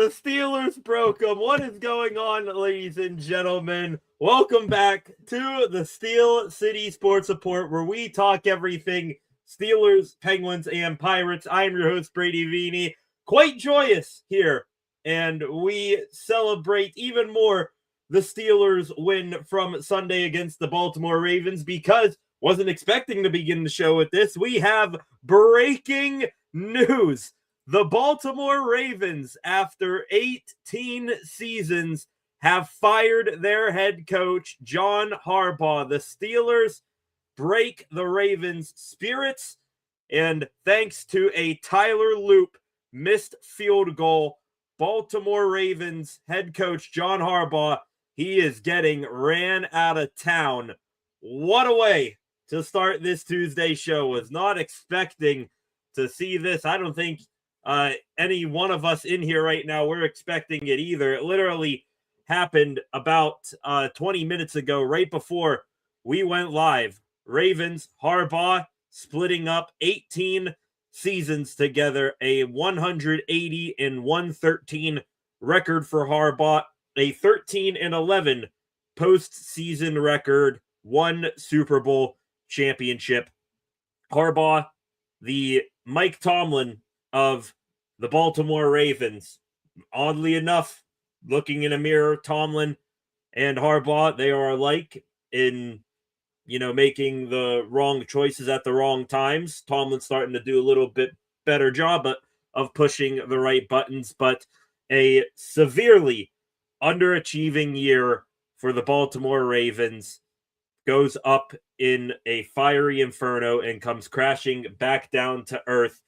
The Steelers broke them. What is going on, ladies and gentlemen? Welcome back to the Steel City Sports Report, where we talk everything Steelers, Penguins, and Pirates. I'm your host, Brady Vini. Quite joyous here, and we celebrate even more the Steelers' win from Sunday against the Baltimore Ravens, because wasn't expecting to begin the show with this. We have breaking news. The Baltimore Ravens, after 18 seasons, have fired their head coach, John Harbaugh. The Steelers break the Ravens' spirits, and thanks to a Tyler Loop missed field goal, Baltimore Ravens head coach John Harbaugh, he is getting ran out of town. What a way to start this Tuesday show. Was not expecting to see this. I don't think any one of us in here right now, we're expecting it either. It literally happened about 20 minutes ago, right before we went live. Ravens, Harbaugh, splitting up 18 seasons together, a 180-113 record for Harbaugh, a 13-11 postseason record, one Super Bowl championship. Harbaugh, the Mike Tomlin of the Baltimore Ravens. Oddly enough, looking in a mirror, Tomlin and Harbaugh, they are alike in, making the wrong choices at the wrong times. Tomlin's starting to do a little bit better job of pushing the right buttons, but a severely underachieving year for the Baltimore Ravens goes up in a fiery inferno and comes crashing back down to earth,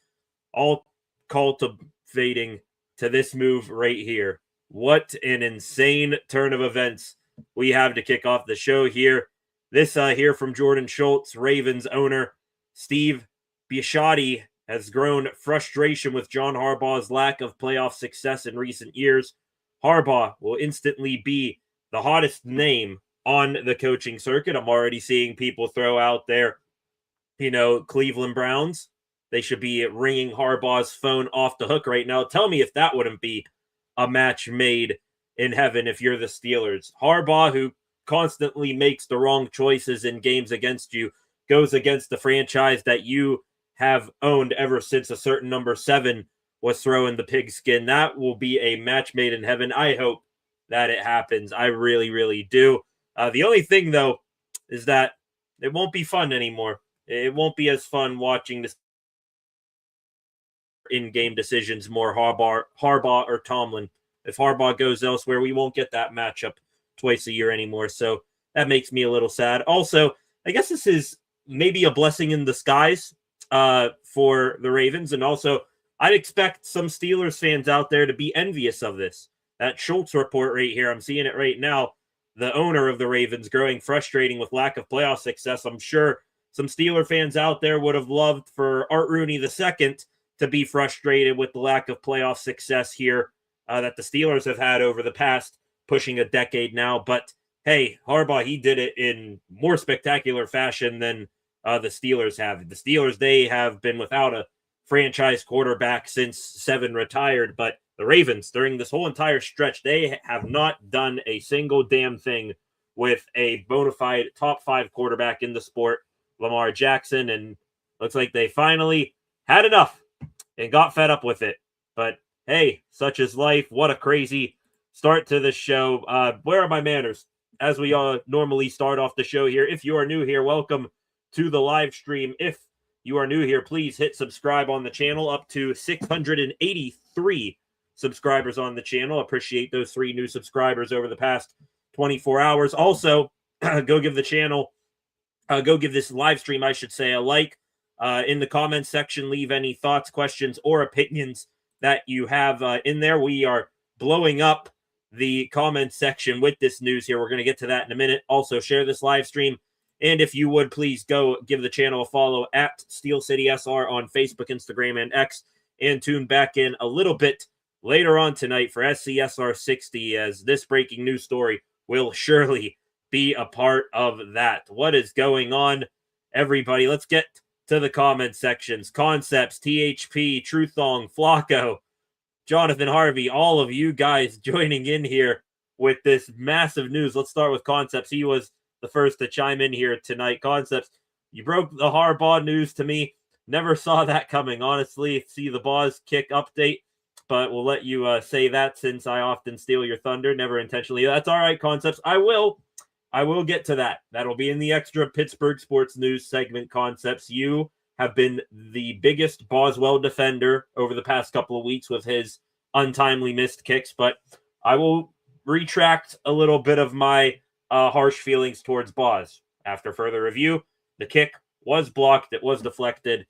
all cultivating to this move right here. What an insane turn of events we have to kick off the show here. This here from Jordan Schultz, Ravens owner. Steve Bisciotti has grown frustration with John Harbaugh's lack of playoff success in recent years. Harbaugh will instantly be the hottest name on the coaching circuit. I'm already seeing people throw out there, Cleveland Browns. They should be ringing Harbaugh's phone off the hook right now. Tell me if that wouldn't be a match made in heaven if you're the Steelers. Harbaugh, who constantly makes the wrong choices in games against you, goes against the franchise that you have owned ever since a certain number 7 was throwing the pigskin. That will be a match made in heaven. I hope that it happens. I really, really do. The only thing, though, is that it won't be fun anymore. It won't be as fun watching this in-game decisions more, Harbaugh or Tomlin. If Harbaugh goes elsewhere, we won't get that matchup twice a year anymore. So that makes me a little sad. Also, I guess this is maybe a blessing in disguise for the Ravens. And also, I'd expect some Steelers fans out there to be envious of this. That Schultz report right here, I'm seeing it right now. The owner of the Ravens growing frustrating with lack of playoff success. I'm sure some Steeler fans out there would have loved for Art Rooney II to be frustrated with the lack of playoff success here that the Steelers have had over the past pushing a decade now. But hey, Harbaugh, he did it in more spectacular fashion than the Steelers have. The Steelers, they have been without a franchise quarterback since 7 retired, but the Ravens, during this whole entire stretch, they have not done a single damn thing with a bona fide top 5 quarterback in the sport, Lamar Jackson, and looks like they finally had enough and got fed up with it. But hey, such is life. What a crazy start to the show. Where are my manners? As we normally start off the show here. If you are new here, welcome to the live stream. If you are new here, please hit subscribe on the channel. Up to 683 subscribers on the channel. Appreciate those 3 new subscribers over the past 24 hours. Also, go give the channel, go give this live stream, I should say, a like. In the comments section, leave any thoughts, questions, or opinions that you have in there. We are blowing up the comment section with this news here. We're going to get to that in a minute. Also, share this live stream. And if you would, please go give the channel a follow at Steel City SR on Facebook, Instagram, and X. And tune back in a little bit later on tonight for SCSR 60, as this breaking news story will surely be a part of that. What is going on, everybody? Let's get to the comment sections. Concepts, THP, Truthong, Flacco, Jonathan Harvey, all of you guys joining in here with this massive news. Let's start with Concepts. He was the first to chime in here tonight. Concepts, you broke the Harbaugh news to me. Never saw that coming, honestly. See the Boz kick update, but we'll let you say that since I often steal your thunder, never intentionally. That's all right, Concepts. I will get to that. That'll be in the extra Pittsburgh sports news segment, Concepts. You have been the biggest Boswell defender over the past couple of weeks with his untimely missed kicks, but I will retract a little bit of my harsh feelings towards Boz. After further review, the kick was blocked. It was deflected.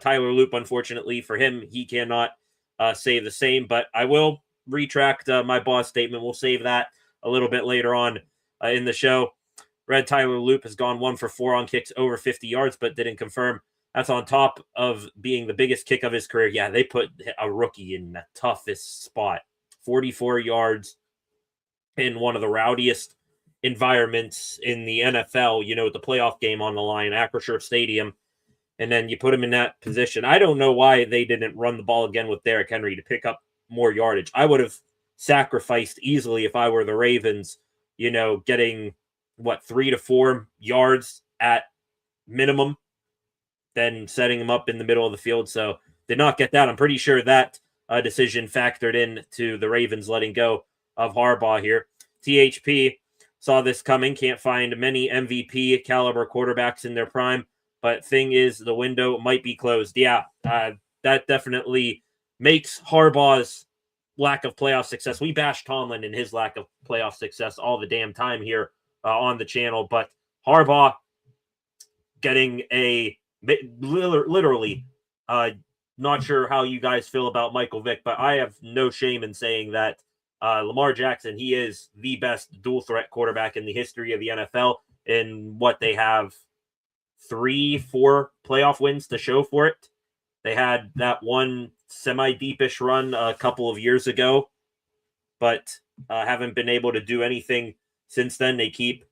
Tyler Loop, unfortunately for him, he cannot say the same, but I will retract my Boz statement. We'll save that a little bit later on in the show. Red Tyler Loop has gone 1 for 4 on kicks over 50 yards, but didn't confirm. That's on top of being the biggest kick of his career. Yeah, they put a rookie in the toughest spot. 44 yards in one of the rowdiest environments in the NFL, the playoff game on the line, Acrisure Stadium, and then you put him in that position. I don't know why they didn't run the ball again with Derrick Henry to pick up more yardage. I would have sacrificed easily if I were the Ravens, getting 3 to 4 yards at minimum, then setting him up in the middle of the field. So did not get that. I'm pretty sure that decision factored in to the Ravens letting go of Harbaugh here. THP saw this coming. Can't find many MVP caliber quarterbacks in their prime, but thing is the window might be closed. Yeah, that definitely makes Harbaugh's lack of playoff success. We bash Tomlin and his lack of playoff success all the damn time here on the channel, but Harbaugh getting literally, not sure how you guys feel about Michael Vick, but I have no shame in saying that Lamar Jackson, he is the best dual threat quarterback in the history of the NFL. In what they have 3-4 playoff wins to show for it. They had that one semi-deepish run a couple of years ago, but haven't been able to do anything since then. They keep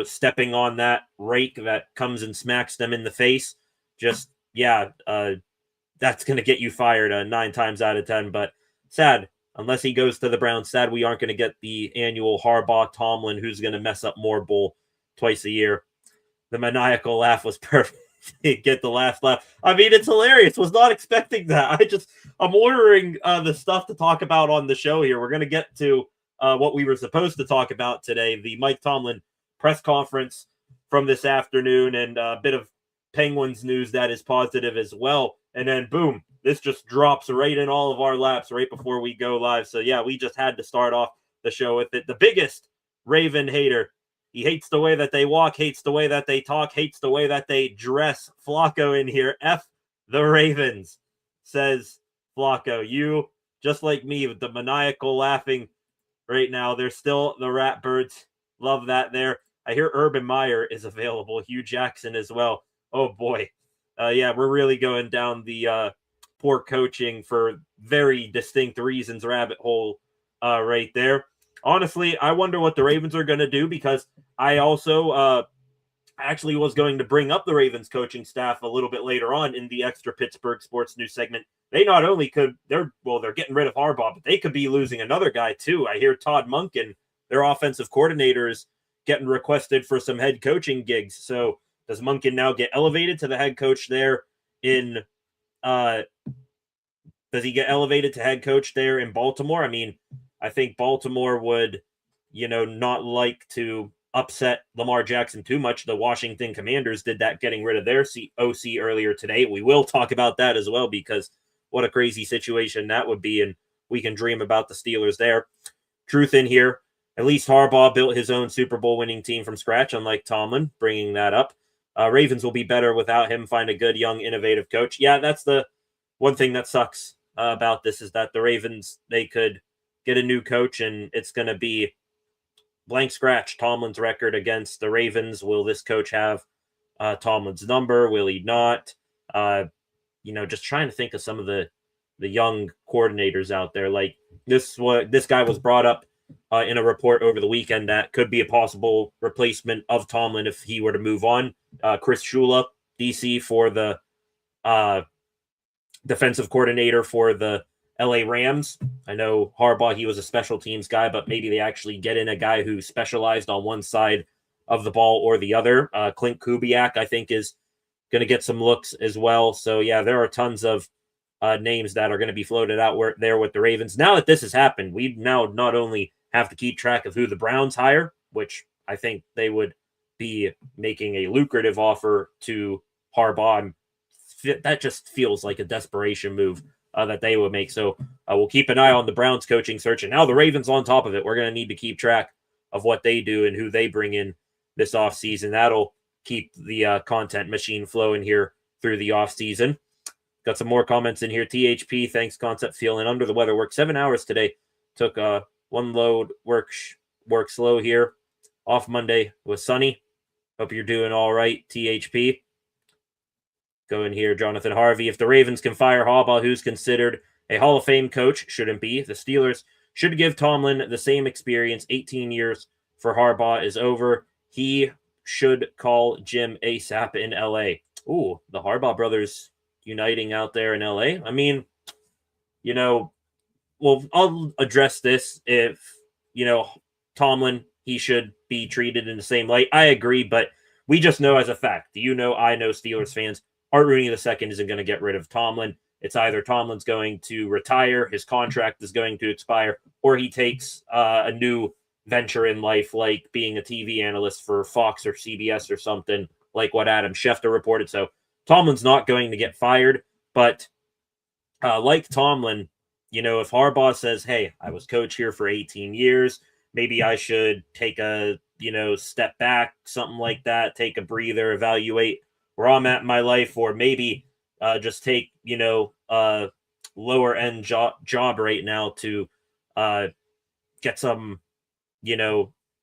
stepping on that rake that comes and smacks them in the face. Just, that's going to get you fired 9 times out of 10. But sad, unless he goes to the Browns, sad we aren't going to get the annual Harbaugh-Tomlin, who's going to mess up more bowl twice a year. The maniacal laugh was perfect. Get the last laugh. I mean, it's hilarious. Was not expecting that. I'm ordering the stuff to talk about on the show here. We're going to get to what we were supposed to talk about today, the Mike Tomlin press conference from this afternoon, and a bit of Penguins news that is positive as well. And then boom, this just drops right in all of our laps right before we go live. So yeah, we just had to start off the show with it. The biggest Raven hater. He hates the way that they walk, hates the way that they talk, hates the way that they dress. Flacco in here. F the Ravens, says Flacco. You, just like me, with the maniacal laughing right now. They're still the Ratbirds. Love that there. I hear Urban Meyer is available. Hugh Jackson as well. Oh, boy. Yeah, we're really going down the poor coaching for very distinct reasons rabbit hole right there. Honestly, I wonder what the Ravens are going to do, because I also actually was going to bring up the Ravens coaching staff a little bit later on in the extra Pittsburgh sports news segment. They not only they're getting rid of Harbaugh, but they could be losing another guy too. I hear Todd Monken, their offensive coordinator, is getting requested for some head coaching gigs. So does Monken now get elevated to the head coach there in does he get elevated to head coach there in Baltimore? I mean, I think Baltimore would, not like to upset Lamar Jackson too much. The Washington Commanders did that, getting rid of their OC earlier today. We will talk about that as well, because what a crazy situation that would be, and we can dream about the Steelers there. Truth in here, at least Harbaugh built his own Super Bowl winning team from scratch, unlike Tomlin, bringing that up. Ravens will be better without him. Find a good, young, innovative coach. Yeah, that's the one thing that sucks about this, is that the Ravens, they could get a new coach and it's going to be blank scratch. Tomlin's record against the Ravens. Will this coach have Tomlin's number? Will he not? Just trying to think of some of the young coordinators out there. Like this guy was brought up in a report over the weekend that could be a possible replacement of Tomlin if he were to move on. Chris Shula, DC, for the defensive coordinator for the LA Rams. I know Harbaugh, he was a special teams guy, but maybe they actually get in a guy who specialized on one side of the ball or the other. Clint Kubiak, I think, is going to get some looks as well. So, yeah, there are tons of names that are going to be floated out there with the Ravens. Now that this has happened, we now not only have to keep track of who the Browns hire, which I think they would be making a lucrative offer to Harbaugh. That just feels like a desperation move that they would make. So we'll keep an eye on the Browns coaching search. And now the Ravens on top of it. We're going to need to keep track of what they do and who they bring in this offseason. That'll keep the content machine flowing here through the offseason. Got some more comments in here. THP, thanks, Concept. Feeling under the weather. Worked 7 hours today. Took one load. Work slow here. Off Monday. Was sunny. Hope you're doing all right, THP. Go in here, Jonathan Harvey. If the Ravens can fire Harbaugh, who's considered a Hall of Fame coach, shouldn't be. The Steelers should give Tomlin the same experience. 18 years for Harbaugh is over. He should call Jim ASAP in LA. Ooh, the Harbaugh brothers uniting out there in LA. I mean, well, I'll address this. If, Tomlin, he should be treated in the same light. I agree, but we just know as a fact. I know Steelers fans, Art Rooney II isn't going to get rid of Tomlin. It's either Tomlin's going to retire, his contract is going to expire, or he takes a new venture in life, like being a TV analyst for Fox or CBS or something, like what Adam Schefter reported. So Tomlin's not going to get fired, but like Tomlin, if Harbaugh says, hey, I was coach here for 18 years, maybe I should take a, step back, something like that, take a breather, evaluate where I'm at in my life, or maybe just take, lower end job right now to get some,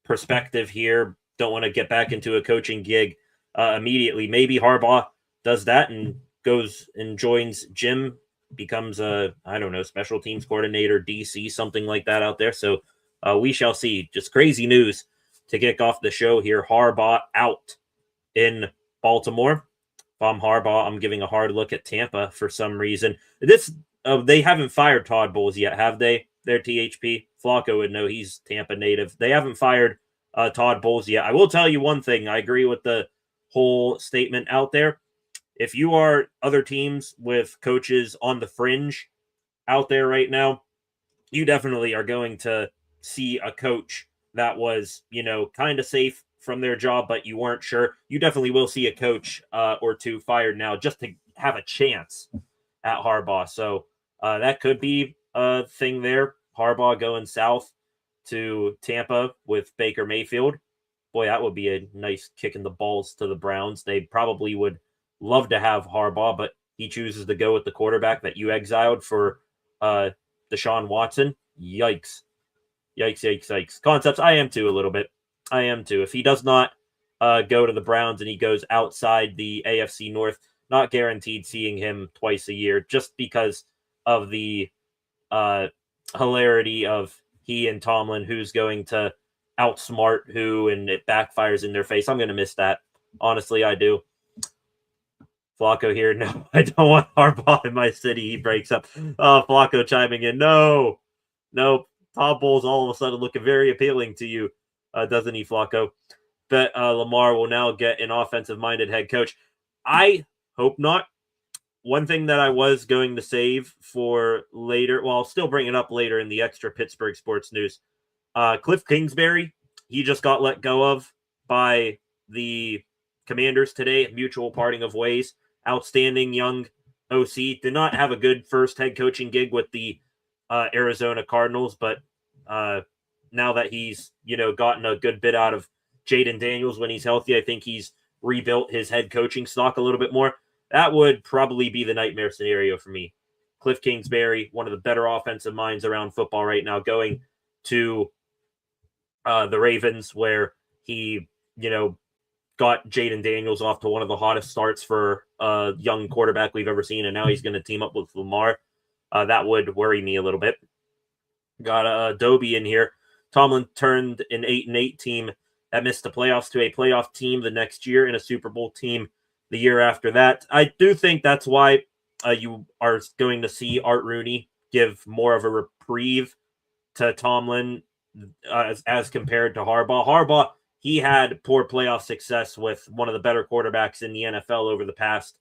perspective here. Don't want to get back into a coaching gig immediately. Maybe Harbaugh does that and goes and joins Jim, becomes a, special teams coordinator, DC, something like that out there. So we shall see. Just crazy news to kick off the show here. Harbaugh out in Baltimore. If I'm Harbaugh, I'm giving a hard look at Tampa for some reason. They haven't fired Todd Bowles yet, have they? Their THP. Flacco would know, he's Tampa native. They haven't fired Todd Bowles yet. I will tell you one thing. I agree with the whole statement out there. If you are other teams with coaches on the fringe out there right now, you definitely are going to see a coach that was, kind of safe from their job, but you weren't sure. You definitely will see a coach or two fired now just to have a chance at Harbaugh. So that could be a thing there. Harbaugh going south to Tampa with Baker Mayfield. Boy, that would be a nice kick in the balls to the Browns. They probably would love to have Harbaugh, but he chooses to go with the quarterback that you exiled for Deshaun Watson. Yikes. Concepts, I am too a little bit. I am too. If he does not go to the Browns and he goes outside the AFC North, not guaranteed seeing him twice a year just because of the hilarity of he and Tomlin, who's going to outsmart who, and it backfires in their face. I'm going to miss that. Honestly, I do. Flacco here. No, I don't want Harbaugh in my city. He breaks up. Flacco chiming in. No. Todd Bowles all of a sudden looking very appealing to you, doesn't he, Flacco? But Lamar will now get an offensive-minded head coach. I hope not. One thing that I was going to save for later, well, I'll still bring it up later in the extra Pittsburgh sports news. Cliff Kingsbury, he just got let go of by the Commanders today. Mutual parting of ways. Outstanding young OC. Did not have a good first head coaching gig with the Arizona Cardinals, but now that he's, gotten a good bit out of Jaden Daniels when he's healthy, I think he's rebuilt his head coaching stock a little bit more. That would probably be the nightmare scenario for me. Cliff Kingsbury, one of the better offensive minds around football right now, going to the Ravens, where he, got Jaden Daniels off to one of the hottest starts for a young quarterback we've ever seen, and now he's going to team up with Lamar. That would worry me a little bit. Got Adobe in here. Tomlin turned an 8-8 team that missed the playoffs to a playoff team the next year and a Super Bowl team the year after that. I do think that's why you are going to see Art Rooney give more of a reprieve to Tomlin as compared to Harbaugh. Harbaugh, he had poor playoff success with one of the better quarterbacks in the NFL over the past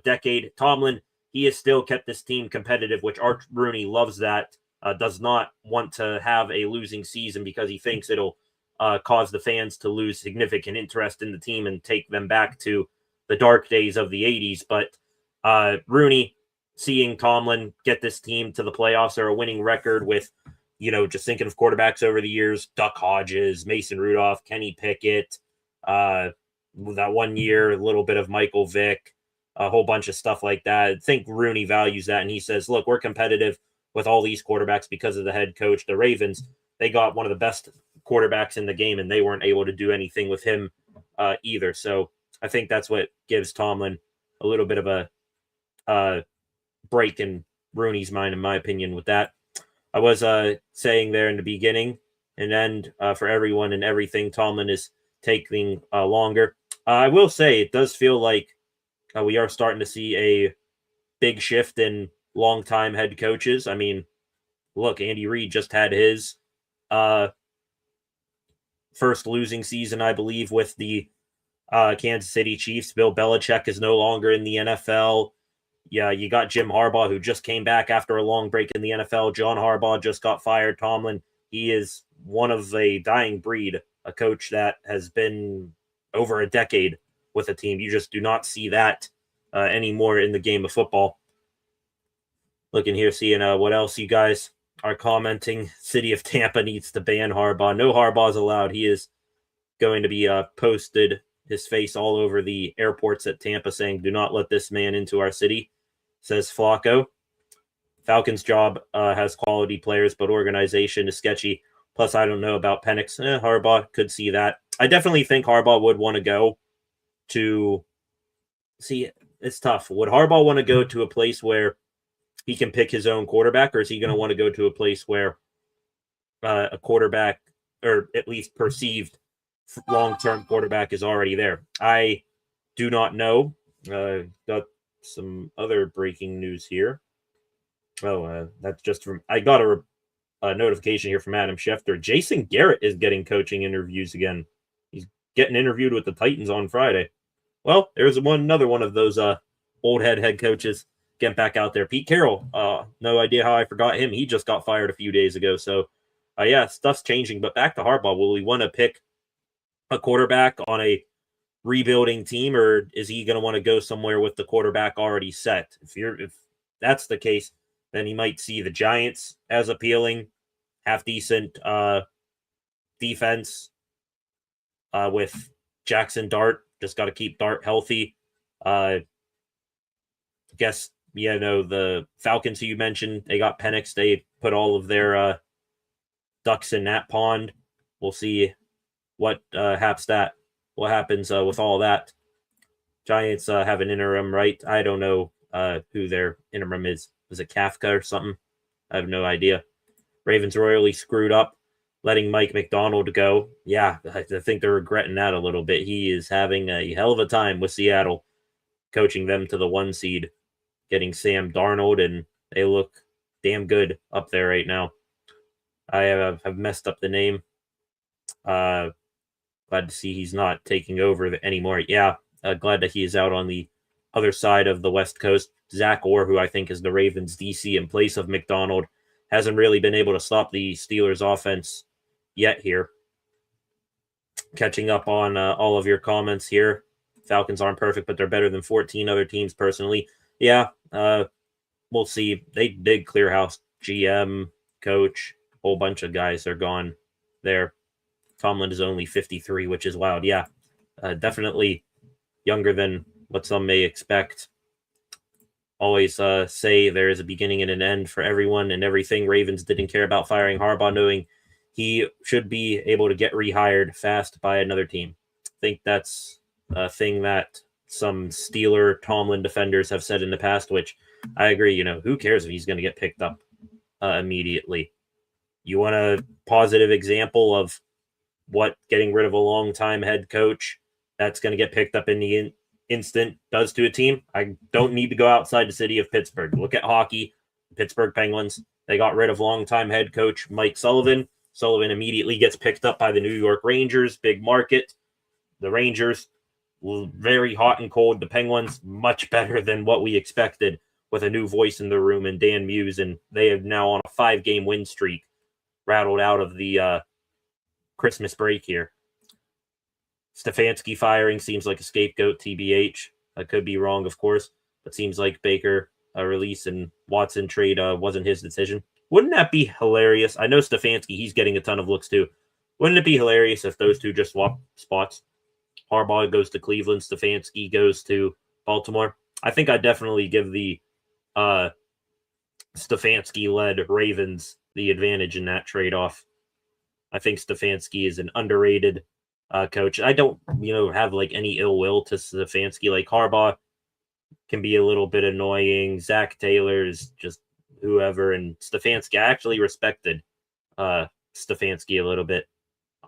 decade. Tomlin, he has still kept this team competitive, which Art Rooney loves that, does not want to have a losing season because he thinks it'll cause the fans to lose significant interest in the team and take them back to the dark days of the 80s. But Rooney, seeing Tomlin get this team to the playoffs or a winning record with, just thinking of quarterbacks over the years, Duck Hodges, Mason Rudolph, Kenny Pickett, that one year, a little bit of Michael Vick, a whole bunch of stuff like that. I think Rooney values that, and he says, look, we're competitive with all these quarterbacks because of the head coach. The Ravens, they got one of the best quarterbacks in the game, and they weren't able to do anything with him either. So I think that's what gives Tomlin a little bit of a break in Rooney's mind, in my opinion, with that. I was saying there in the beginning and end for everyone and everything, Tomlin is taking longer. I will say it does feel like we are starting to see a big shift in longtime head coaches. I mean, look, Andy Reid just had his first losing season, I believe, with the Kansas City Chiefs. Bill Belichick is no longer in the NFL. Yeah, you got Jim Harbaugh, who just came back after a long break in the NFL. John Harbaugh just got fired. Tomlin, he is one of a dying breed, a coach that has been over a decade with a team. You just do not see that anymore in the game of football. Looking here, seeing what else you guys are commenting. City of Tampa needs to ban Harbaugh. No Harbaugh's allowed. He is going to be posted his face all over the airports at Tampa saying, do not let this man into our city, says Flacco. Falcons' job has quality players, but organization is sketchy. Plus, I don't know about Penix. Harbaugh could see that. I definitely think Harbaugh would want to go to see. It's tough. Would Harbaugh want to go to a place where he can pick his own quarterback, or is he going to want to go to a place where a quarterback, or at least perceived long-term quarterback, is already there? I do not know. Got some other breaking news here. That's just from, I got a notification here from Adam Schefter. Jason Garrett is getting coaching interviews again. He's getting interviewed with the Titans on Friday. Well, there's another one of those old head coaches getting back out there. Pete Carroll, no idea how I forgot him. He just got fired a few days ago. So, yeah, stuff's changing. But back to Harbaugh, will he want to pick a quarterback on a rebuilding team, or is he going to want to go somewhere with the quarterback already set? If that's the case, then he might see the Giants as appealing, half decent defense with Jackson Dart. Just got to keep Dart healthy. Guess, the Falcons who you mentioned, they got Penix. They put all of their ducks in that pond. We'll see what happens with all that. Giants have an interim, right? I don't know who their interim is. Is it Kafka or something? I have no idea. Ravens royally screwed up letting Mike McDonald go. Yeah, I think they're regretting that a little bit. He is having a hell of a time with Seattle, coaching them to the 1 seed, getting Sam Darnold, and they look damn good up there right now. I have messed up the name. Glad to see he's not taking over anymore. Yeah, glad that he is out on the other side of the West Coast. Zach Orr, who I think is the Ravens DC in place of McDonald, hasn't really been able to stop the Steelers offense yet here. Catching up on all of your comments here. Falcons aren't perfect, but they're better than 14 other teams personally. Yeah, we'll see. They did clear house. GM, coach, whole bunch of guys are gone there. Tomlin is only 53, which is wild. Yeah, definitely younger than what some may expect. Always say there is a beginning and an end for everyone and everything. Ravens didn't care about firing Harbaugh, knowing he should be able to get rehired fast by another team. I think that's a thing that some Steeler Tomlin defenders have said in the past, which I agree. Who cares if he's going to get picked up immediately? You want a positive example of what getting rid of a long-time head coach that's going to get picked up in the instant does to a team? I don't need to go outside the city of Pittsburgh. Look at hockey. Pittsburgh Penguins. They got rid of longtime head coach Mike Sullivan. Sullivan immediately gets picked up by the New York Rangers, big market. The Rangers, very hot and cold. The Penguins, much better than what we expected with a new voice in the room and Dan Muse, and they are now on a 5-game win streak, rattled out of the Christmas break here. Stefanski firing seems like a scapegoat, TBH. I could be wrong, of course, but seems like Baker release and Watson trade wasn't his decision. Wouldn't that be hilarious? I know Stefanski, he's getting a ton of looks too. Wouldn't it be hilarious if those two just swap spots? Harbaugh goes to Cleveland, Stefanski goes to Baltimore. I think I'd definitely give the Stefanski-led Ravens the advantage in that trade-off. I think Stefanski is an underrated coach. I don't, have like any ill will to Stefanski. Like Harbaugh can be a little bit annoying. Zach Taylor is just whoever, and Stefanski. I actually respected Stefanski a little bit.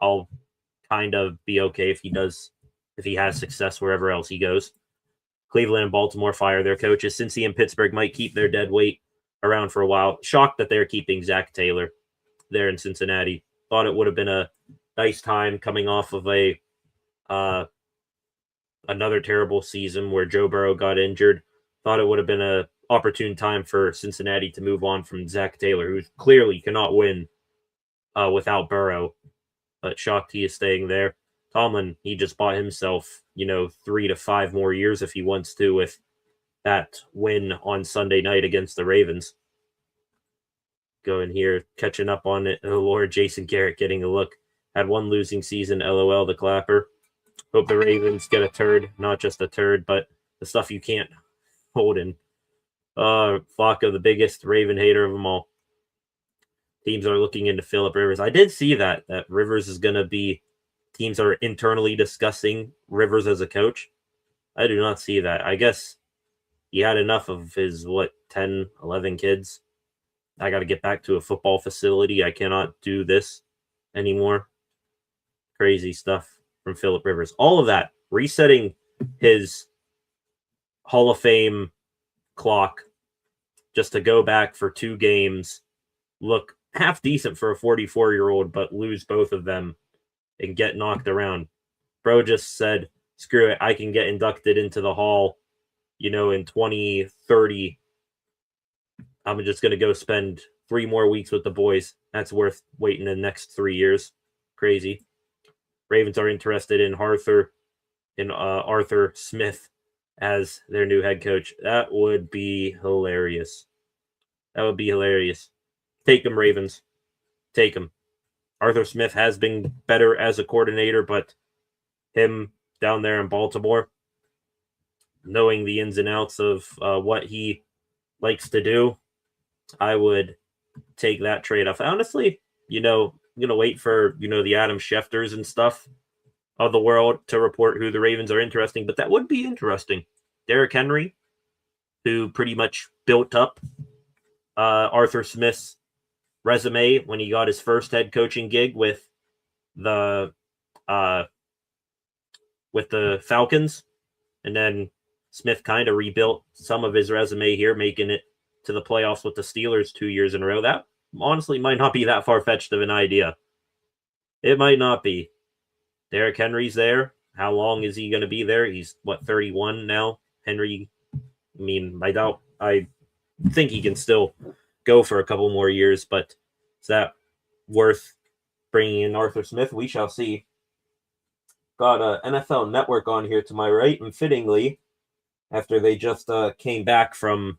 I'll kind of be okay if he has success wherever else he goes. Cleveland and Baltimore fire their coaches. Cincy and Pittsburgh might keep their dead weight around for a while. Shocked that they're keeping Zach Taylor there in Cincinnati. Thought it would have been a nice time coming off of another terrible season where Joe Burrow got injured. Thought it would have been an opportune time for Cincinnati to move on from Zach Taylor, who clearly cannot win without Burrow. But shocked he is staying there. Tomlin, he just bought himself, 3 to 5 more years if he wants to with that win on Sunday night against the Ravens. Going here, catching up on it. Oh, Lord, Jason Garrett getting a look. Had one losing season, LOL, the clapper. Hope the Ravens get a turd. Not just a turd, but the stuff you can't hold in. Flacco, the biggest Raven hater of them all. Teams are looking into Phillip Rivers. I did see that Rivers is going to be, teams are internally discussing Rivers as a coach. I do not see that. I guess he had enough of his, 10, 11 kids. I got to get back to a football facility. I cannot do this anymore. Crazy stuff from Phillip Rivers. All of that, resetting his Hall of Fame clock just to go back for 2 games, look half decent for a 44-year-old, but lose both of them and get knocked around. Bro just said, screw it, I can get inducted into the Hall, in 2030. I'm just going to go spend 3 more weeks with the boys. That's worth waiting the next 3 years. Crazy. Ravens are interested in Arthur Smith as their new head coach. That would be hilarious. Take him, Ravens. Take him. Arthur Smith has been better as a coordinator, but him down there in Baltimore, knowing the ins and outs of what he likes to do, I would take that trade-off. Honestly, I'm going to wait for, the Adam Schefters and stuff of the world to report who the Ravens are interesting, but that would be interesting. Derrick Henry, who pretty much built up Arthur Smith's resume when he got his first head coaching gig with the Falcons, and then Smith kind of rebuilt some of his resume here, making it to the playoffs with the Steelers 2 years in a row. That honestly might not be that far-fetched of an idea. It might not be. Derrick Henry's there. How long is he going to be there? He's, 31 now? Henry, I think he can still go for a couple more years, but is that worth bringing in Arthur Smith? We shall see. Got NFL Network on here to my right, and fittingly, after they just came back from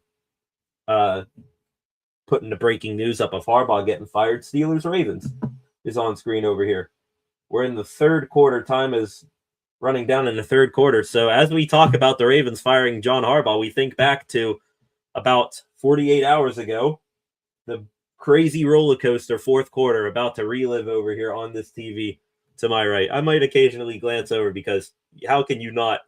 putting the breaking news up of Harbaugh getting fired, Steelers-Ravens is on screen over here. We're in the third quarter. Time is running down in the third quarter. So as we talk about the Ravens firing John Harbaugh, we think back to about 48 hours ago, the crazy roller coaster fourth quarter about to relive over here on this TV to my right. I might occasionally glance over because how can you not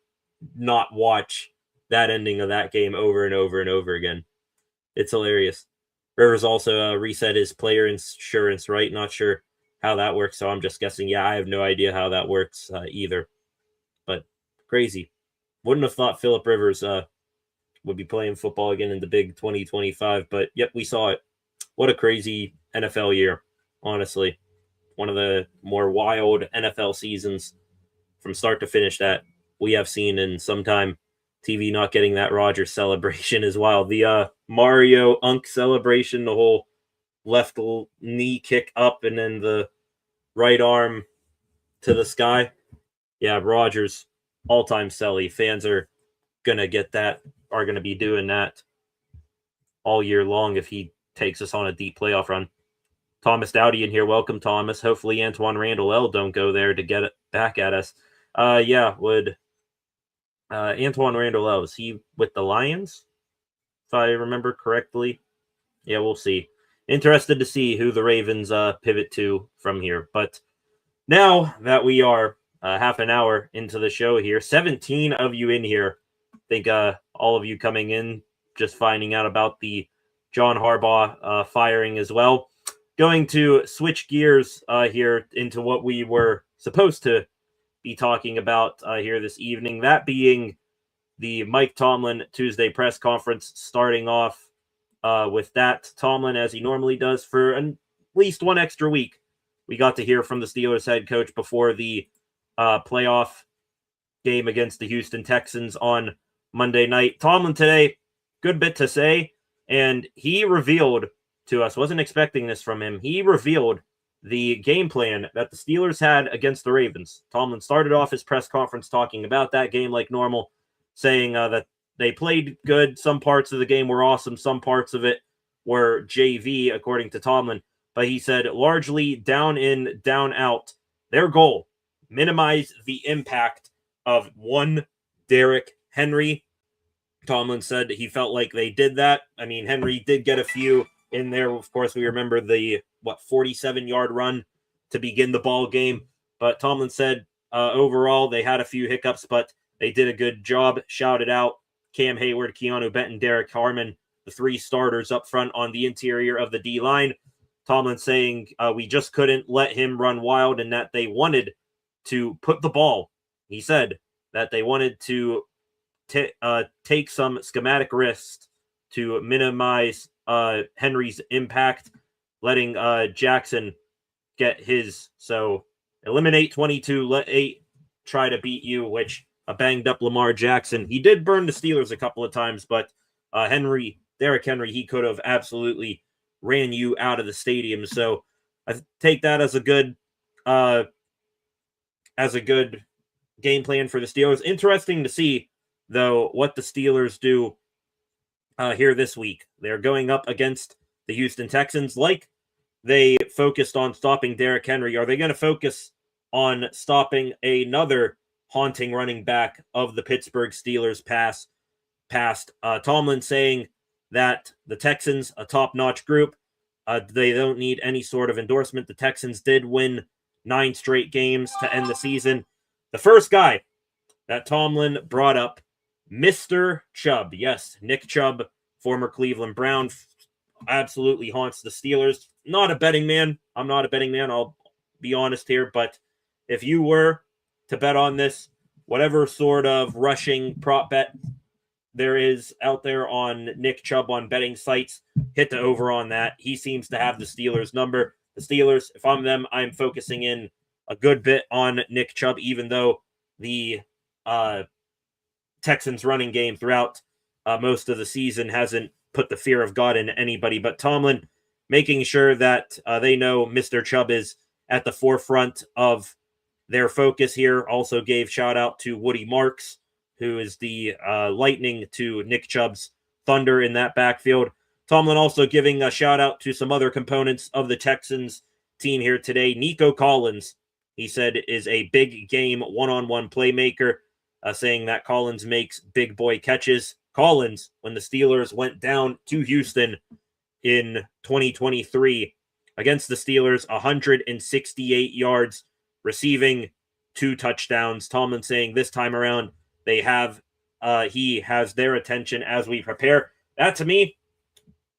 watch that ending of that game over and over and over again? It's hilarious. Rivers also reset his player insurance, right? Not sure how that works, so I'm just guessing. Yeah, I have no idea how that works either. But crazy. Wouldn't have thought Phillip Rivers would be playing football again in the big 2025. But yep, we saw it. What a crazy NFL year, honestly. One of the more wild NFL seasons from start to finish that we have seen in some time. TV not getting that Rodgers celebration is wild. The Mario Unk celebration, the whole left knee kick up and then the right arm to the sky. Yeah, Rodgers, all-time celly. Fans are going to get that, are going to be doing that all year long if he takes us on a deep playoff run. Thomas Dowdy in here. Welcome, Thomas. Hopefully Antoine Randall L don't go there to get it back at us. Would Antoine Randall L, is he with the Lions? If I remember correctly. Yeah, we'll see. Interested to see who the Ravens pivot to from here. But now that we are half an hour into the show here, 17 of you in here. I think all of you coming in, just finding out about the John Harbaugh firing as well. Going to switch gears here into what we were supposed to be talking about here this evening. That being the Mike Tomlin Tuesday press conference, starting off with that. Tomlin, as he normally does, for at least one extra week. We got to hear from the Steelers head coach before the playoff game against the Houston Texans on Monday night. Tomlin today, good bit to say, and he revealed to us, wasn't expecting this from him, he revealed the game plan that the Steelers had against the Ravens. Tomlin started off his press conference talking about that game like normal, saying that they played good. Some parts of the game were awesome. Some parts of it were JV, according to Tomlin. But he said, largely down in, down out. Their goal, minimize the impact of one Derrick Henry. Tomlin said he felt like they did that. I mean, Henry did get a few in there. Of course, we remember the 47-yard run to begin the ball game. But Tomlin said overall they had a few hiccups, but they did a good job. Shouted out Cam Hayward, Keanu Benton, Derek Harmon, the three starters up front on the interior of the D-line. Tomlin saying we just couldn't let him run wild and that they wanted to put the ball. He said that they wanted to take some schematic risks to minimize Henry's impact, letting Jackson get his. So eliminate 22, let 8 try to beat you, which a banged up Lamar Jackson. He did burn the Steelers a couple of times, but Derrick Henry, he could have absolutely ran you out of the stadium. So I take that as a good game plan for the Steelers. Interesting to see, though, what the Steelers do here this week. They're going up against the Houston Texans. Like they focused on stopping Derrick Henry, are they going to focus on stopping another haunting running back of the Pittsburgh Steelers past Tomlin saying that the Texans, a top-notch group, they don't need any sort of endorsement. The Texans did win 9 straight games to end the season. The first guy that Tomlin brought up, Mr. Chubb. Yes, Nick Chubb, former Cleveland Brown, absolutely haunts the Steelers. Not a betting man. I'm not a betting man. I'll be honest here. But if you were to bet on this, whatever sort of rushing prop bet there is out there on Nick Chubb on betting sites, hit the over on that. He seems to have the Steelers number. The Steelers, if I'm them, I'm focusing in a good bit on Nick Chubb, even though the Texans running game throughout most of the season hasn't put the fear of God in anybody. But Tomlin making sure that they know Mr. Chubb is at the forefront of their focus here. Also gave shout out to Woody Marks, who is the lightning to Nick Chubb's thunder in that backfield. Tomlin also giving a shout out to some other components of the Texans team here today. Nico Collins, he said, is a big game one-on-one playmaker, saying that Collins makes big boy catches. Collins, when the Steelers went down to Houston in 2023 against the Steelers, 168 yards, receiving 2 touchdowns. Tomlin saying this time around, he has their attention as we prepare. That, to me,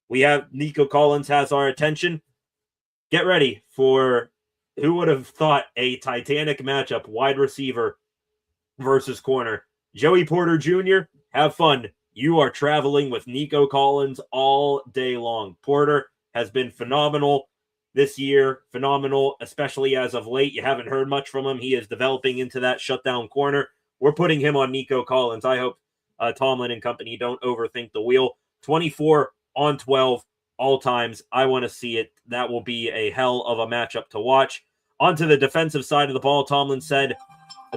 we have Nico Collins has our attention. Get ready for, who would have thought, a titanic matchup, wide receiver versus corner. Joey Porter Jr., have fun you are traveling with Nico Collins all day long. Porter has been phenomenal this year, phenomenal, especially as of late. You haven't heard much from him. He is developing into that shutdown corner. We're putting him on Nico Collins. I hope Tomlin and company don't overthink the wheel. 24 on 12 all times. I want to see it. That will be a hell of a matchup to watch. Onto the defensive side of the ball, Tomlin said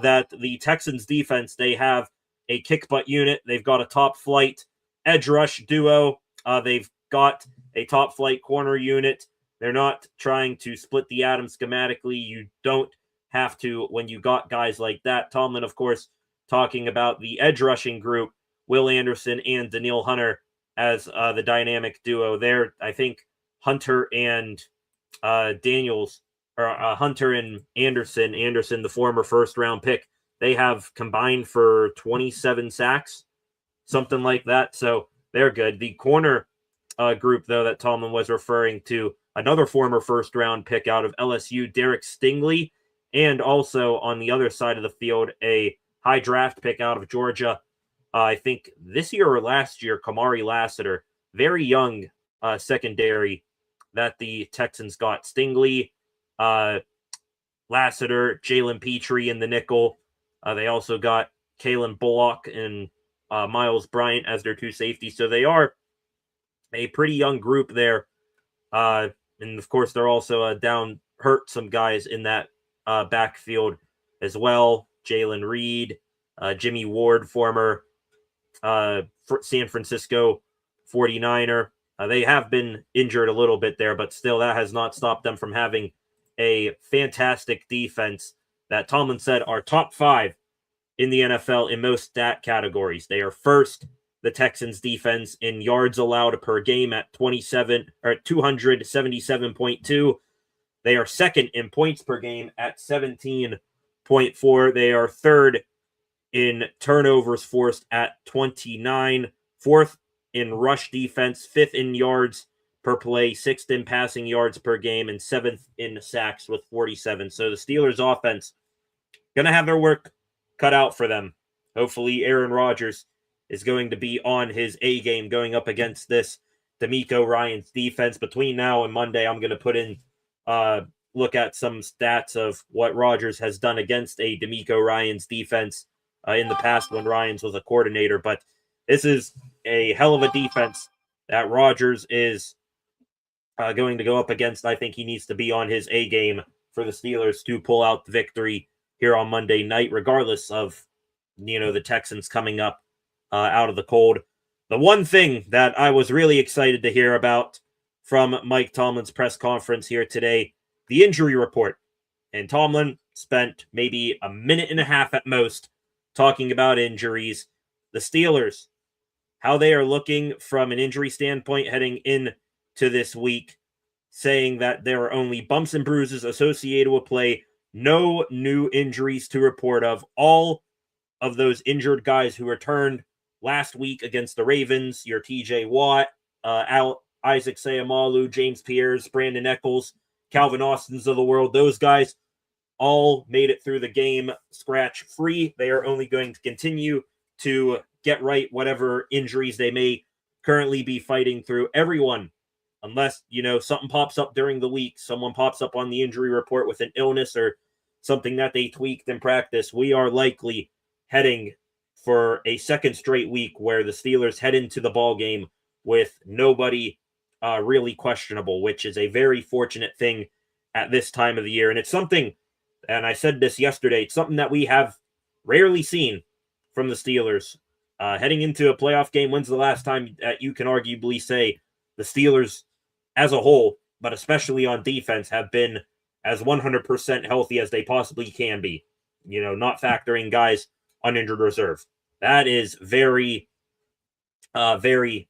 that the Texans defense, they have a kick butt unit. They've got a top flight edge rush duo. They've got a top flight corner unit. They're not trying to split the atom schematically. You don't have to when you got guys like that. Tomlin, of course, talking about the edge rushing group, Will Anderson and Daniil Hunter as the dynamic duo there. I think Hunter and Daniels, or Hunter and Anderson, the former first-round pick, they have combined for 27 sacks, something like that. So they're good. The corner group, though, that Tomlin was referring to, another former first-round pick out of LSU, Derek Stingley, and also on the other side of the field, a high draft pick out of Georgia, I think this year or last year, Kamari Lassiter, very young secondary that the Texans got. Stingley, Lassiter, Jalen Petrie in the nickel. They also got Kalen Bullock and Miles Bryant as their two safeties. So they are a pretty young group there. And of course, they're also hurt some guys in that backfield as well. Jalen Reed, Jimmy Ward, former San Francisco 49er. They have been injured a little bit there, but still that has not stopped them from having a fantastic defense that Tomlin said are top 5 in the NFL in most stat categories. They are first, the Texans defense, in yards allowed per game at 277.2. They are second in points per game at 17.4. They are third in turnovers forced at 29. Fourth in rush defense, fifth in yards per play, sixth in passing yards per game, and seventh in sacks with 47. So the Steelers offense going to have their work cut out for them. Hopefully Aaron Rodgers is going to be on his A game going up against this DeMeco Ryans defense. Between now and Monday, I'm going to put in look at some stats of what Rodgers has done against a DeMeco Ryans defense in the past when Ryans was a coordinator. But this is a hell of a defense that Rodgers is going to go up against. I think he needs to be on his A game for the Steelers to pull out the victory here on Monday night, regardless of, the Texans coming up out of the cold. The one thing that I was really excited to hear about from Mike Tomlin's press conference here today, the injury report. And Tomlin spent maybe a minute and a half at most talking about injuries. The Steelers, how they are looking from an injury standpoint heading into this week, saying that there are only bumps and bruises associated with play, no new injuries to report of. All of those injured guys who returned last week against the Ravens, your TJ Watt, Isaac Seumalo, James Pierce, Brandon Eccles, Calvin Austins of the world, those guys all made it through the game scratch-free. They are only going to continue to get right whatever injuries they may currently be fighting through. Everyone, unless, something pops up during the week, someone pops up on the injury report with an illness or something that they tweaked in practice, we are likely heading for a second straight week where the Steelers head into the ball game with nobody really questionable, which is a very fortunate thing at this time of the year. And it's something, and I said this yesterday, it's something that we have rarely seen from the Steelers. Heading into a playoff game, when's the last time that you can arguably say the Steelers as a whole, but especially on defense, have been as 100% healthy as they possibly can be? Not factoring guys on injured reserve. That is very, very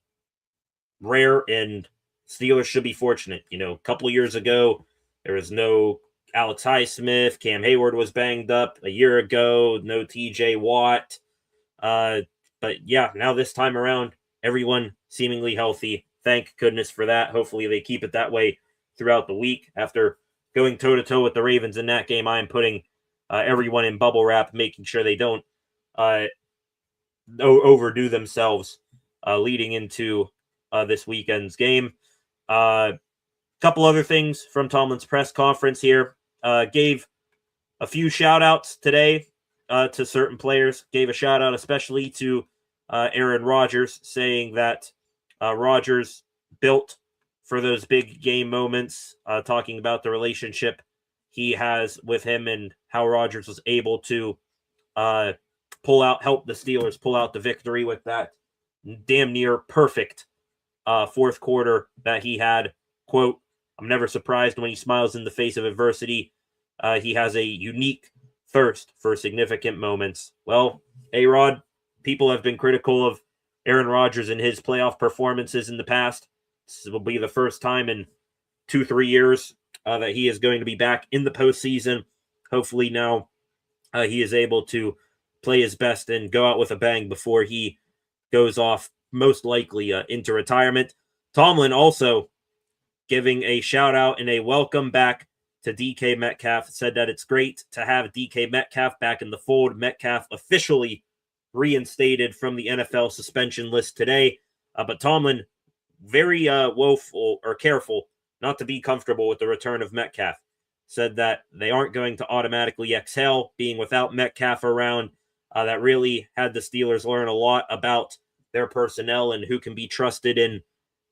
rare, and Steelers should be fortunate. A couple years ago, there was no Alex Highsmith. Cam Hayward was banged up a year ago. No TJ Watt. But yeah, now this time around, everyone seemingly healthy. Thank goodness for that. Hopefully they keep it that way throughout the week. After going toe-to-toe with the Ravens in that game, I am putting everyone in bubble wrap, making sure they don't overdo themselves leading into this weekend's game. Couple other things from Tomlin's press conference here. Gave a few shout outs today to certain players. Gave a shout out especially to Aaron Rodgers, saying that Rodgers built for those big game moments, talking about the relationship he has with him and how Rodgers was able to help the Steelers pull out the victory with that damn near perfect fourth quarter that he had. Quote, "I'm never surprised when he smiles in the face of adversity. He has a unique thirst for significant moments." Well, A-Rod, people have been critical of Aaron Rodgers and his playoff performances in the past. This will be the first time in 2-3 years that he is going to be back in the postseason. Hopefully now he is able to play his best and go out with a bang before he goes off, most likely into retirement. Tomlin also giving a shout out and a welcome back to DK Metcalf, said that it's great to have DK Metcalf back in the fold. Metcalf officially reinstated from the NFL suspension list today, but Tomlin very woeful or careful not to be comfortable with the return of Metcalf. Said that they aren't going to automatically exhale being without Metcalf around. That really had the Steelers learn a lot about their personnel and who can be trusted in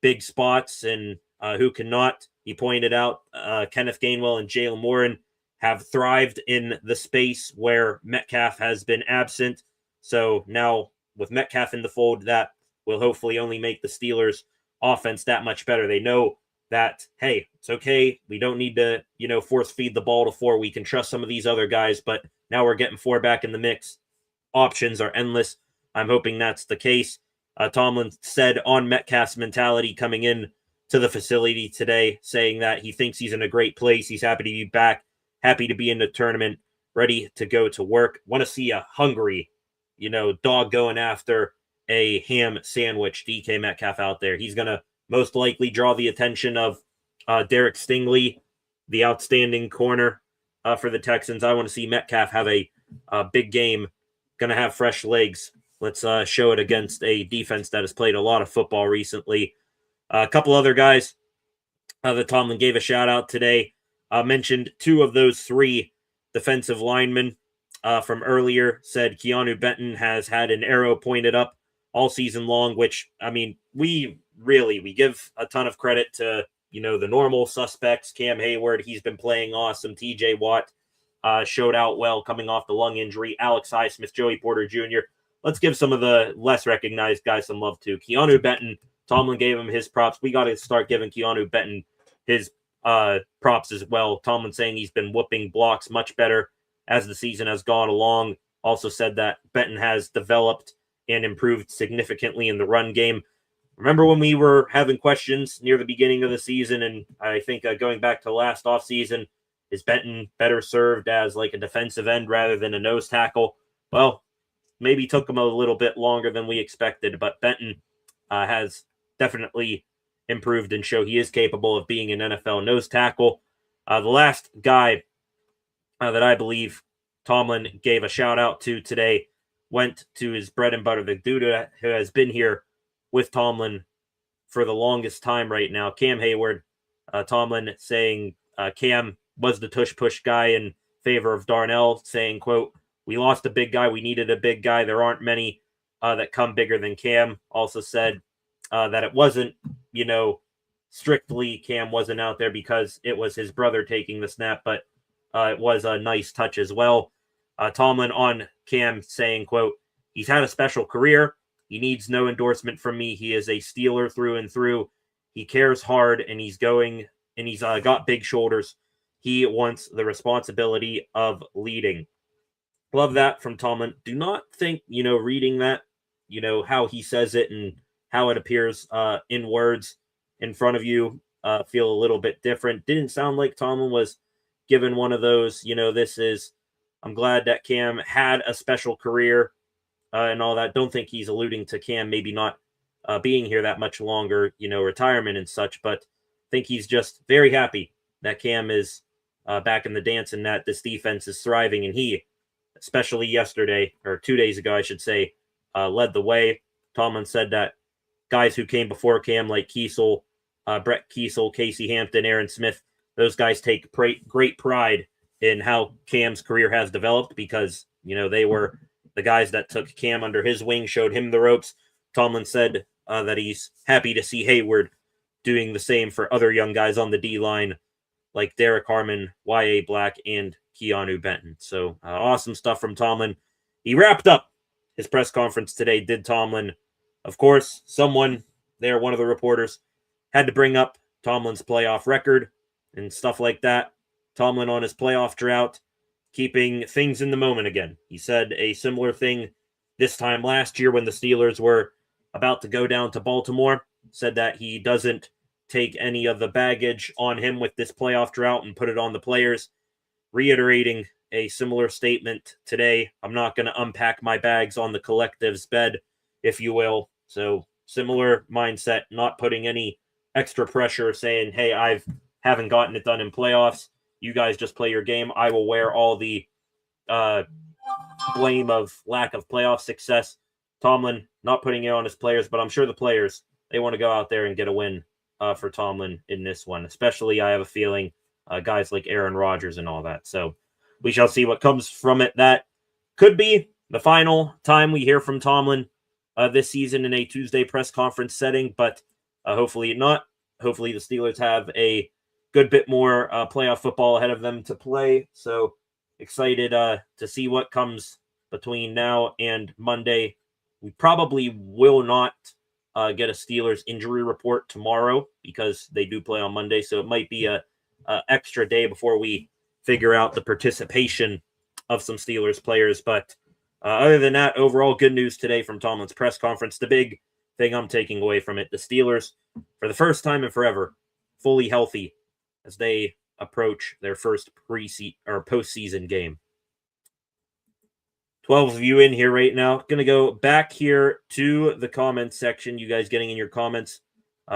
big spots and who cannot. He pointed out Kenneth Gainwell and Jalen Warren have thrived in the space where Metcalf has been absent. So now with Metcalf in the fold, that will hopefully only make the Steelers offense that much better. They know that, hey, it's okay. We don't need to, force feed the ball to 4. We can trust some of these other guys, but now we're getting 4 back in the mix. Options are endless. I'm hoping that's the case. Tomlin said on Metcalf's mentality coming in to the facility today, saying that he thinks he's in a great place. He's happy to be back, happy to be in the tournament, ready to go to work. Want to see a hungry, dog going after a ham sandwich, DK Metcalf out there. He's going to most likely draw the attention of Derek Stingley, the outstanding corner for the Texans. I want to see Metcalf have a big game, going to have fresh legs. Let's show it against a defense that has played a lot of football recently. A couple other guys that Tomlin gave a shout out today. Mentioned 2 of those 3 defensive linemen from earlier. Said Keanu Benton has had an arrow pointed up all season long, which, we give a ton of credit to, the normal suspects. Cam Hayward, he's been playing awesome. TJ Watt showed out well coming off the lung injury. Alex Highsmith, Joey Porter Jr. Let's give some of the less recognized guys some love too. Keanu Benton, Tomlin gave him his props. We got to start giving Keanu Benton his props as well. Tomlin saying he's been whooping blocks much better as the season has gone along. Also said that Benton has developed and improved significantly in the run game. Remember when we were having questions near the beginning of the season, and I think going back to last offseason, is Benton better served as like a defensive end rather than a nose tackle? Well, maybe took him a little bit longer than we expected, but Benton has definitely improved and show he is capable of being an NFL nose tackle. The last guy that I believe Tomlin gave a shout out to today went to his bread and butter, the dude who has been here with Tomlin for the longest time right now, Cam Hayward. Tomlin saying Cam was the tush-push guy in favor of Darnell, saying, quote, "We lost a big guy. We needed a big guy. There aren't many that come bigger than Cam." Also said that it wasn't, strictly Cam wasn't out there because it was his brother taking the snap, but it was a nice touch as well. Tomlin on Cam saying, quote, "He's had a special career. He needs no endorsement from me. He is a Steeler through and through. He cares hard, and he's got big shoulders. He wants the responsibility of leading." Love that from Tomlin. Do not think, reading that, how he says it and how it appears in words in front of you feel a little bit different. Didn't sound like Tomlin was given one of those, I'm glad that Cam had a special career and all that. Don't think he's alluding to Cam maybe not being here that much longer, retirement and such, but think he's just very happy that Cam is back in the dance and that this defense is thriving. And he, especially yesterday, or 2 days ago, I should say, led the way. Tomlin said that guys who came before Cam, like Kiesel, Brett Kiesel, Casey Hampton, Aaron Smith. Those guys take great pride in how Cam's career has developed because, they were the guys that took Cam under his wing, showed him the ropes. Tomlin said that he's happy to see Hayward doing the same for other young guys on the D-line like Derek Harmon, Y.A. Black, and Keanu Benton. So awesome stuff from Tomlin. He wrapped up his press conference today, did Tomlin. Of course, someone there, one of the reporters, had to bring up Tomlin's playoff record and stuff like that. Tomlin on his playoff drought, keeping things in the moment again. He said a similar thing this time last year when the Steelers were about to go down to Baltimore. Said that he doesn't take any of the baggage on him with this playoff drought and put it on the players. Reiterating a similar statement today. I'm not going to unpack my bags on the collective's bed, if you will. So similar mindset, not putting any extra pressure, saying, hey, I haven't gotten it done in playoffs. You guys just play your game. I will wear all the blame of lack of playoff success. Tomlin not putting it on his players, but I'm sure the players, they want to go out there and get a win for Tomlin in this one. Especially, I have a feeling, guys like Aaron Rodgers and all that. So we shall see what comes from it. That could be the final time we hear from Tomlin this season in a Tuesday press conference setting, but hopefully not. Hopefully the Steelers have a good bit more playoff football ahead of them to play. So excited to see what comes between now and Monday. We probably will not get a Steelers injury report tomorrow because they do play on Monday. So it might be a extra day before we figure out the participation of some Steelers players. But other than that, overall good news today from Tomlin's press conference. The big thing I'm taking away from it, the Steelers, for the first time in forever, fully healthy as they approach their first postseason game. 12 of you in here right now. Going to go back here to the comments section. You guys getting in your comments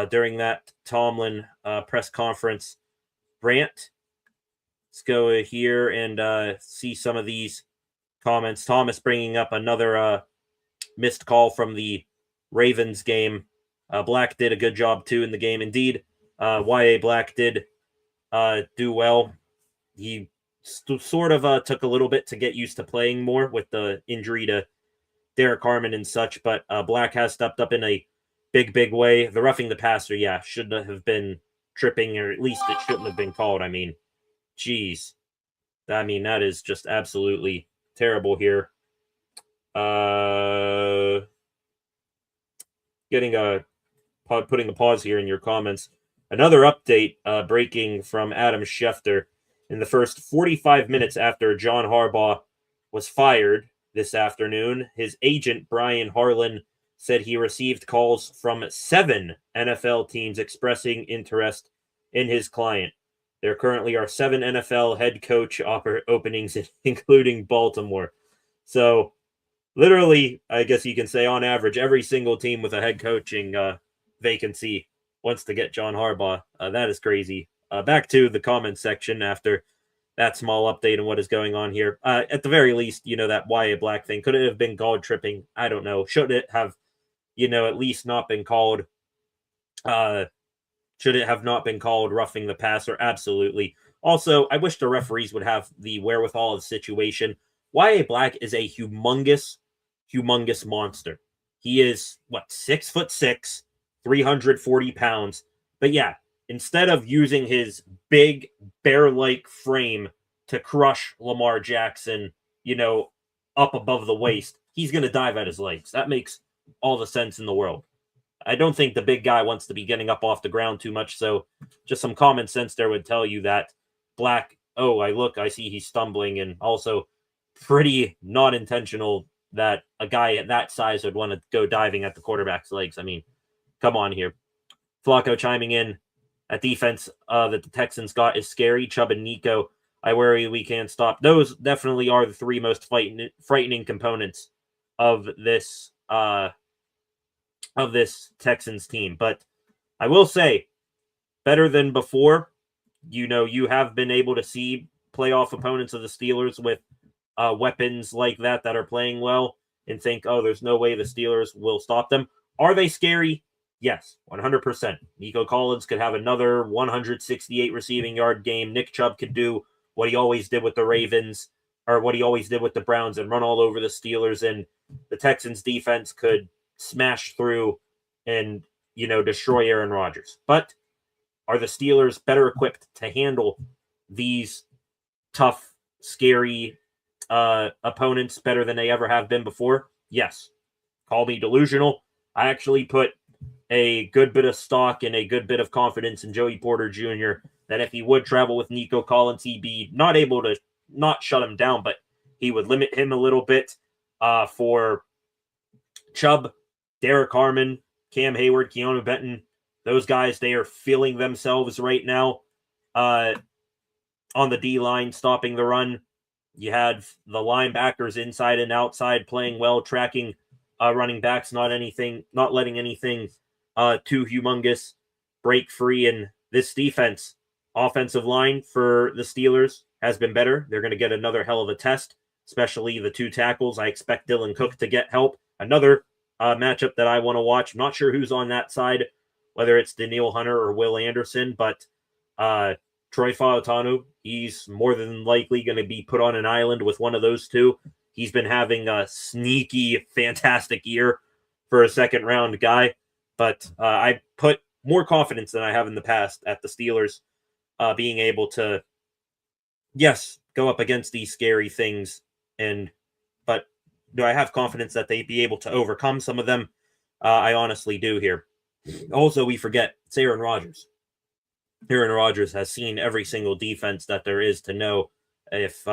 during that Tomlin press conference rant. Let's go here and see some of these comments. Thomas bringing up another missed call from the Ravens game. Black did a good job too in the game. Indeed, Y.A. Black did do well. He sort of took a little bit to get used to playing more with the injury to Derek Harmon and such, but Black has stepped up in a big way. The roughing the passer, should have been tripping, or at least it shouldn't have been called. I mean, geez. I mean, that is just absolutely terrible here. Putting a pause here in your comments. Another update breaking from Adam Schefter. In the first 45 minutes after John Harbaugh was fired this afternoon, his agent, Brian Harlan, said he received calls from 7 NFL teams expressing interest in his client. There currently are 7 NFL head coach openings, including Baltimore. So, literally, I guess you can say on average, every single team with a head coaching vacancy wants to get John Harbaugh. That is crazy. Back to the comments section after that small update and what is going on here. At the very least, that Y.A. Black thing, could it have been called tripping? I don't know. Should it have, at least not been called? Should it have not been called roughing the passer? Absolutely. Also, I wish the referees would have the wherewithal of the situation. Y.A. Black is a humongous monster. He is, 6'6", 340 pounds. But yeah, instead of using his big bear-like frame to crush Lamar Jackson, up above the waist, he's going to dive at his legs. That makes all the sense in the world. I don't think the big guy wants to be getting up off the ground too much, so just some common sense there would tell you that Black, I see he's stumbling, and also pretty not intentional that a guy at that size would want to go diving at the quarterback's legs. I mean, come on here. Flacco chiming in. That defense that the Texans got is scary. Chubb and Nico, I worry we can't stop. Those definitely are the 3 most frightening components of this Texans team. But I will say, better than before. You have been able to see playoff opponents of the Steelers with weapons like that are playing well and think, there's no way the Steelers will stop them. Are they scary? Yes, 100%. Nico Collins could have another 168 receiving yard game. Nick Chubb could do what he always did with the Ravens, or what he always did with the Browns, and run all over the Steelers. And the Texans defense could smash through and, destroy Aaron Rodgers. But are the Steelers better equipped to handle these tough, scary opponents better than they ever have been before? Yes. Call me delusional. I actually put a good bit of stock and a good bit of confidence in Joey Porter Jr. that if he would travel with Nico Collins, he'd be not able to not shut him down, but he would limit him a little bit. For Chubb, Derek Harmon, Cam Hayward, Keanu Benton, those guys, they are feeling themselves right now on the D-line, stopping the run. You had the linebackers inside and outside playing well, tracking running backs, not letting anything too humongous break free. And this defense, offensive line for the Steelers has been better. They're going to get another hell of a test, especially the two tackles. I expect Dylan Cook to get help. Another matchup that I want to watch. I'm not sure who's on that side, whether it's Daniil Hunter or Will Anderson, but Troy Fautanu, he's more than likely going to be put on an island with one of those two. He's been having a sneaky, fantastic year for a second-round guy. But I put more confidence than I have in the past at the Steelers being able to, yes, go up against these scary things. But do I have confidence that they'd be able to overcome some of them? I honestly do here. Also, we forget it's Aaron Rodgers. Aaron Rodgers has seen every single defense that there is to know if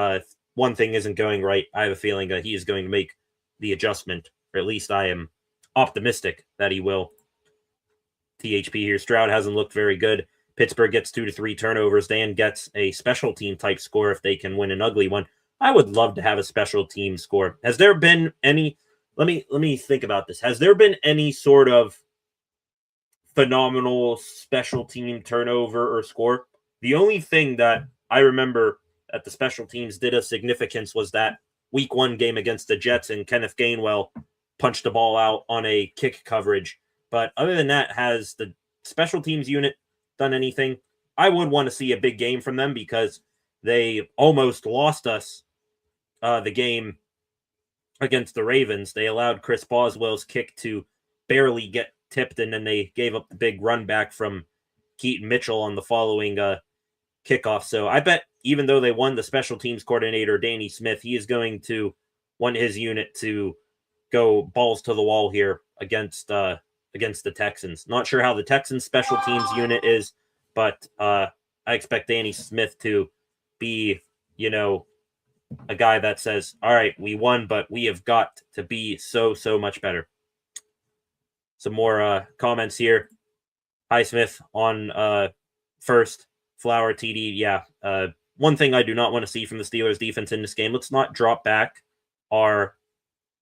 one thing isn't going right. I have a feeling that he is going to make the adjustment, or at least I am optimistic that he will. THP here. Stroud hasn't looked very good. Pittsburgh gets 2 to 3 turnovers. Dan gets a special team type score if they can win an ugly one. I would love to have a special team score. Has there been any? Let me think about this. Has there been any sort of phenomenal special team turnover or score? The only thing that I remember that the special teams did of significance was that week 1 game against the Jets, and Kenneth Gainwell punched the ball out on a kick coverage. But other than that, has the special teams unit done anything? I would want to see a big game from them because they almost lost us the game against the Ravens. They allowed Chris Boswell's kick to barely get tipped, and then they gave up the big run back from Keaton Mitchell on the following kickoff. So I bet even though they won, the special teams coordinator, Danny Smith, he is going to want his unit to go balls to the wall here against the Texans. Not sure how the Texans special teams unit is, but I expect Danny Smith to be, a guy that says, all right, we won, but we have got to be so much better. Some more comments here. Hi, Smith on first. Flower TD. Yeah. One thing I do not want to see from the Steelers defense in this game, let's not drop back our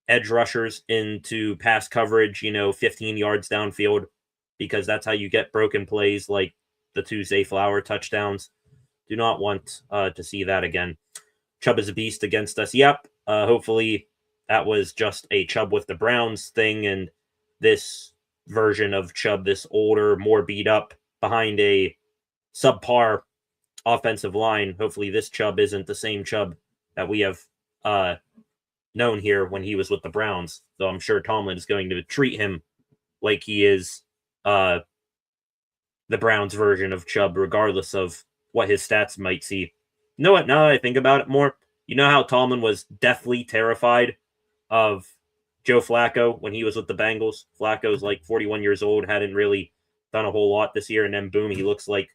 edge rushers into pass coverage, 15 yards downfield, because that's how you get broken plays like the two Zay Flower touchdowns. Do not want to see that again. Chubb is a beast against us. Yep. Hopefully that was just a Chubb with the Browns thing, and this version of Chubb, this older, more beat up behind a subpar offensive line. Hopefully this Chubb isn't the same Chubb that we have known here when he was with the Browns. Though I'm sure Tomlin is going to treat him like he is the Browns version of Chubb, regardless of what his stats might see. You know what? Now that I think about it more, you know how Tomlin was deathly terrified of Joe Flacco when he was with the Bengals? Flacco's like 41 years old, hadn't really done a whole lot this year, and then boom, he looks like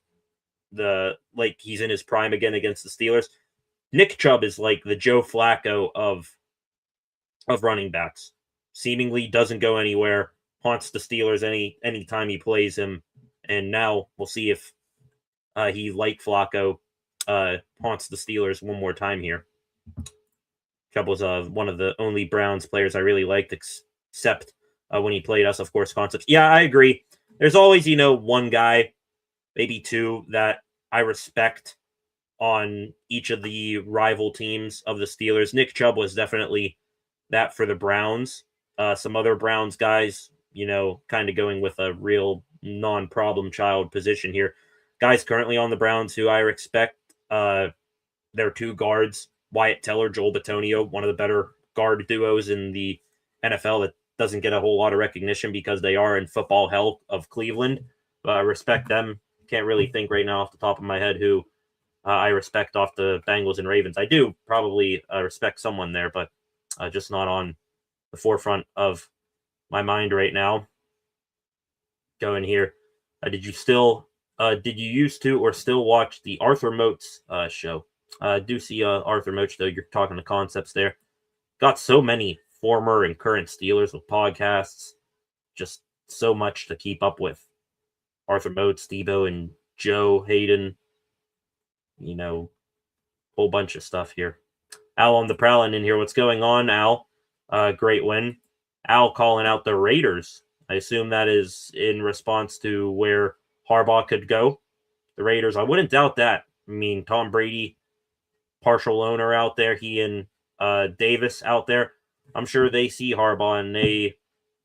he's in his prime again against the Steelers. Nick Chubb is like the Joe Flacco of running backs. Seemingly doesn't go anywhere, haunts the Steelers any time he plays him, and now we'll see if he, like Flacco, haunts the Steelers one more time here. Chubb was one of the only Browns players I really liked, except when he played us, of course, concepts. Yeah, I agree. There's always, one guy, maybe two, that I respect on each of the rival teams of the Steelers. Nick Chubb was definitely that for the Browns. Some other Browns guys kind of going with a real non-problem child position here. Guys currently on the Browns who I respect, their two guards, Wyatt Teller, Joel Bitonio, one of the better guard duos in the NFL that doesn't get a whole lot of recognition because they are in football hell of Cleveland. But I respect them. Can't really think right now off the top of my head who I respect off the Bengals and Ravens. I do probably respect someone there, but just not on the forefront of my mind right now. Going here. Did you used to or still watch the Arthur Moats show? Do see Arthur Moats, though. You're talking the concepts there. Got so many former and current Steelers with podcasts. Just so much to keep up with. Arthur Moats, Debo, and Joe Hayden. Whole bunch of stuff here. Al on the Prowling in here. What's going on, Al? Great win. Al calling out the Raiders. I assume that is in response to where Harbaugh could go. The Raiders, I wouldn't doubt that. I mean, Tom Brady, partial owner out there. He and Davis out there. I'm sure they see Harbaugh and they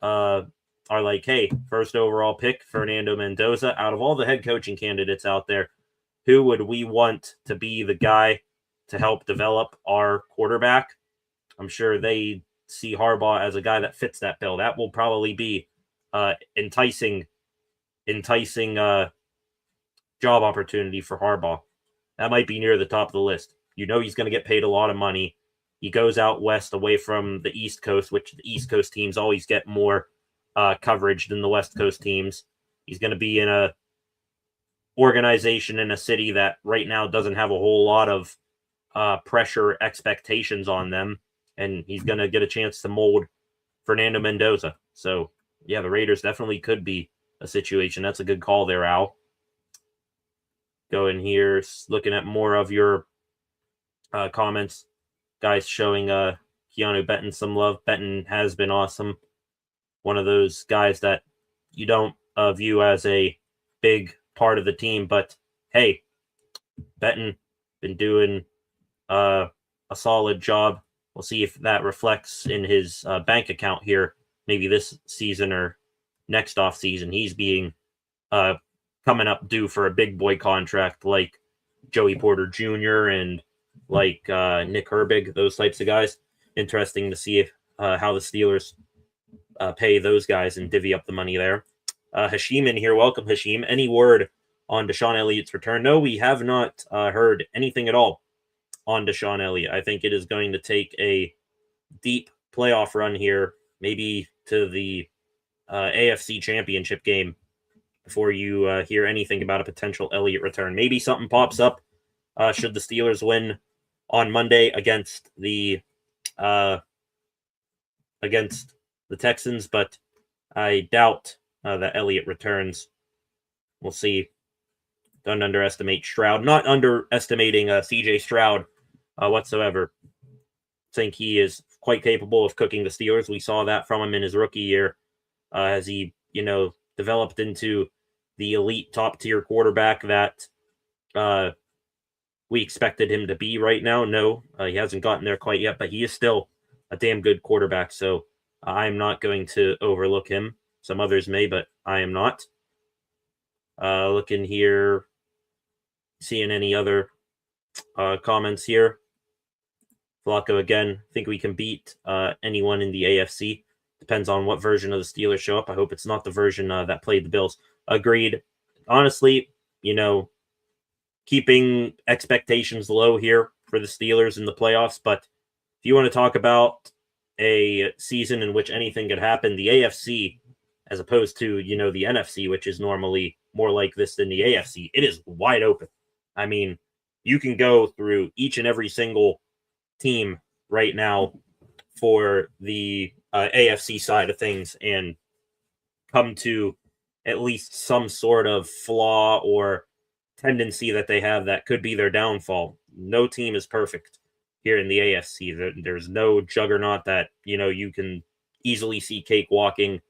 are like, hey, first overall pick, Fernando Mendoza. Out of all the head coaching candidates out there, who would we want to be the guy to help develop our quarterback? I'm sure they see Harbaugh as a guy that fits that bill. That will probably be enticing job opportunity for Harbaugh. That might be near the top of the list. He's going to get paid a lot of money. He goes out west away from the East Coast, which the East Coast teams always get more coverage than the West Coast teams. He's going to be in a organization in a city that right now doesn't have a whole lot of pressure expectations on them, and he's going to get a chance to mold Fernando Mendoza. So, yeah, the Raiders definitely could be a situation. That's a good call there, Al. Go in here, looking at more of your comments. Guys showing Keanu Benton some love. Benton has been awesome. One of those guys that you don't view as a big part of the team, but hey, Benton been doing a solid job. We'll see if that reflects in his bank account here, maybe this season or next off season. He's being coming up due for a big boy contract like Joey Porter Jr. and like Nick Herbig, those types of guys. Interesting to see how the Steelers pay those guys and divvy up the money there. Hashim in here. Welcome, Hashim. Any word on Deshaun Elliott's return? No, we have not heard anything at all on Deshaun Elliott. I think it is going to take a deep playoff run here, maybe to the AFC Championship game before you hear anything about a potential Elliott return. Maybe something pops up should the Steelers win on Monday against the Texans, but I doubt that Elliott returns. We'll see. Don't underestimate Stroud. Not underestimating CJ Stroud whatsoever. Think he is quite capable of cooking the Steelers. We saw that from him in his rookie year as he, developed into the elite top tier quarterback that we expected him to be right now. No, he hasn't gotten there quite yet, but he is still a damn good quarterback. So I'm not going to overlook him. Some others may, but I am not. Looking here, seeing any other comments here. Flacco again. Think we can beat anyone in the AFC. Depends on what version of the Steelers show up. I hope it's not the version that played the Bills. Agreed. Honestly, keeping expectations low here for the Steelers in the playoffs. But if you want to talk about a season in which anything could happen, the AFC, as opposed to, the NFC, which is normally more like this than the AFC, it is wide open. I mean, you can go through each and every single team right now for the AFC side of things and come to at least some sort of flaw or tendency that they have that could be their downfall. No team is perfect here in the AFC. There's no juggernaut that, you can easily see cakewalking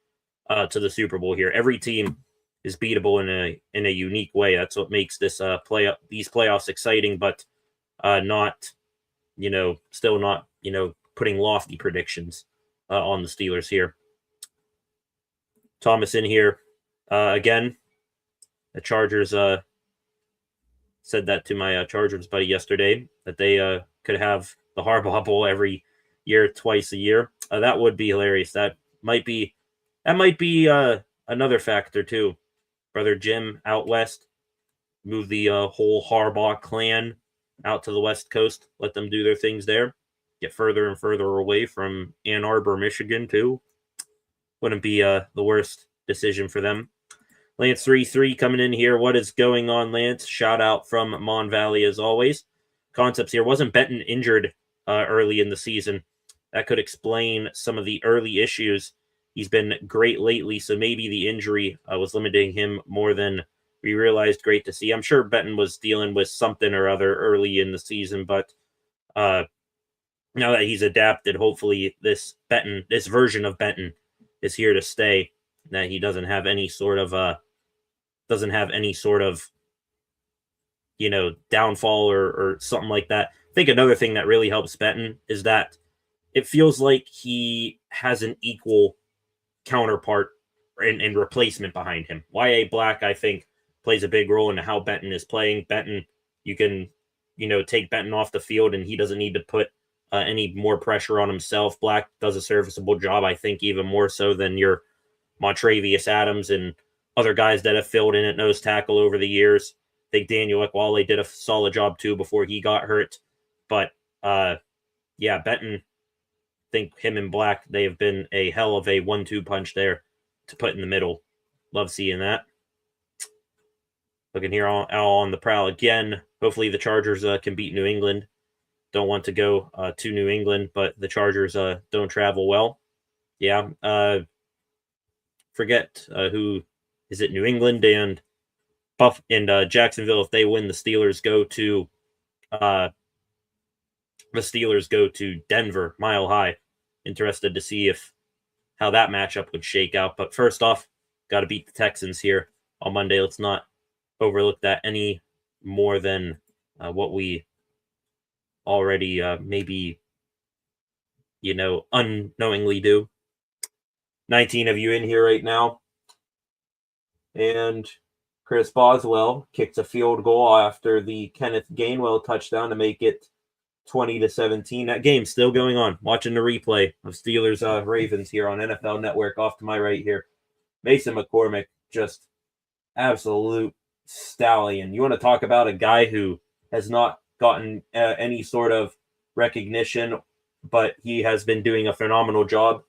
to the Super Bowl here. Every team is beatable in a unique way. That's what makes this these playoffs exciting, but not, still not, putting lofty predictions on the Steelers here. Thomas in here again. The Chargers said that to my Chargers buddy yesterday, that they could have the Harbaugh Bowl every year, twice a year. That would be hilarious. That might be another factor too. Brother Jim out west, move the whole Harbaugh clan out to the West Coast. Let them do their things there. Get further and further away from Ann Arbor, Michigan too. Wouldn't be the worst decision for them. Lance 3-3 coming in here. What is going on, Lance? Shout out from Mon Valley as always. Concepts here. Wasn't Benton injured early in the season? That could explain some of the early issues. He's been great lately, so maybe the injury was limiting him more than we realized. Great to see. I'm sure Benton was dealing with something or other early in the season, but now that he's adapted, hopefully this version of Benton is here to stay. That he doesn't have any sort of downfall or something like that. I think another thing that really helps Benton is that it feels like he has an equal counterpart and replacement behind him. Y.A. Black, I think, plays a big role in how Benton is playing. Benton, you can, take Benton off the field and he doesn't need to put any more pressure on himself. Black does a serviceable job, I think, even more so than your Montravius Adams and other guys that have filled in at nose tackle over the years. I think Daniel Ekwale did a solid job too before he got hurt. But Benton, I think him and Black, they have been a hell of a 1-2 punch there to put in the middle. Love seeing that. Looking here all on the prowl again. Hopefully the Chargers can beat New England. Don't want to go to New England, but the Chargers don't travel well. Yeah. Forget who is it? New England and Jacksonville. If they win, the Steelers go to Denver, Mile High. Interested to see how that matchup would shake out. But first off, got to beat the Texans here on Monday. Let's not overlook that any more than what we already maybe unknowingly do. 19 of you in here right now. And Chris Boswell kicks a field goal after the Kenneth Gainwell touchdown to make it 20-17. That game's still going on. Watching the replay of Steelers Ravens here on NFL Network off to my right here. Mason McCormick, just absolute stallion. You want to talk about a guy who has not gotten any sort of recognition, but he has been doing a phenomenal job.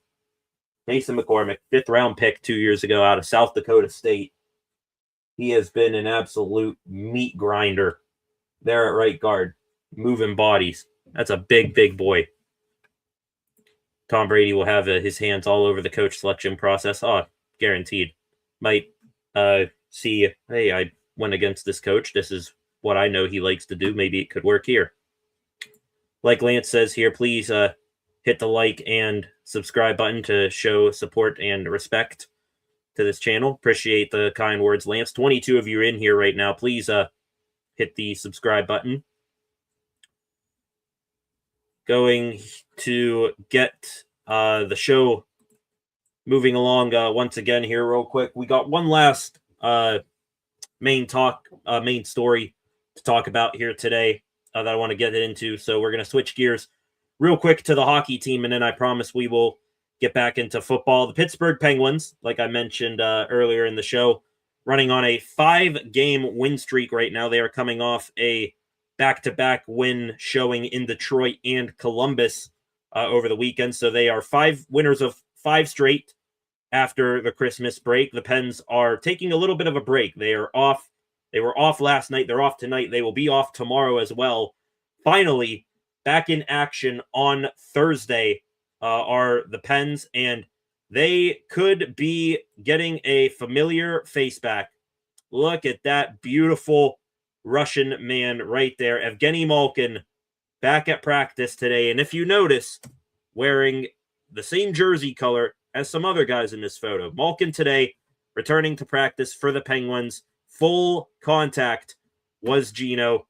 Mason McCormick, 5th round pick 2 years ago out of South Dakota State. He has been an absolute meat grinder there at right guard, moving bodies. That's a big, big boy. Tom Brady will have his hands all over the coach selection process. Oh, guaranteed. Might see, hey, I went against this coach. This is what I know he likes to do. Maybe it could work here. Like Lance says here, please hit the like and subscribe button to show support and respect to this channel. Appreciate the kind words, Lance. 22 of you are in here right now. Please hit the subscribe button. Going to get the show moving along once again here real quick. We got one last main story to talk about here today that I want to get into. So we're going to switch gears real quick to the hockey team, and then I promise we will get back into football. The Pittsburgh Penguins, like I mentioned earlier in the show, running on a 5-game win streak right now. They are coming off a back-to-back win showing in Detroit and Columbus over the weekend. So they are 5 winners of 5 straight after the Christmas break. The Pens are taking a little bit of a break. They are off. They were off last night. They're off tonight. They will be off tomorrow as well. Finally, back in action on Thursday are the Pens, and they could be getting a familiar face back. Look at that beautiful Russian man right there. Evgeni Malkin back at practice today. And if you notice, wearing the same jersey color as some other guys in this photo. Malkin today returning to practice for the Penguins. Full contact was Gino.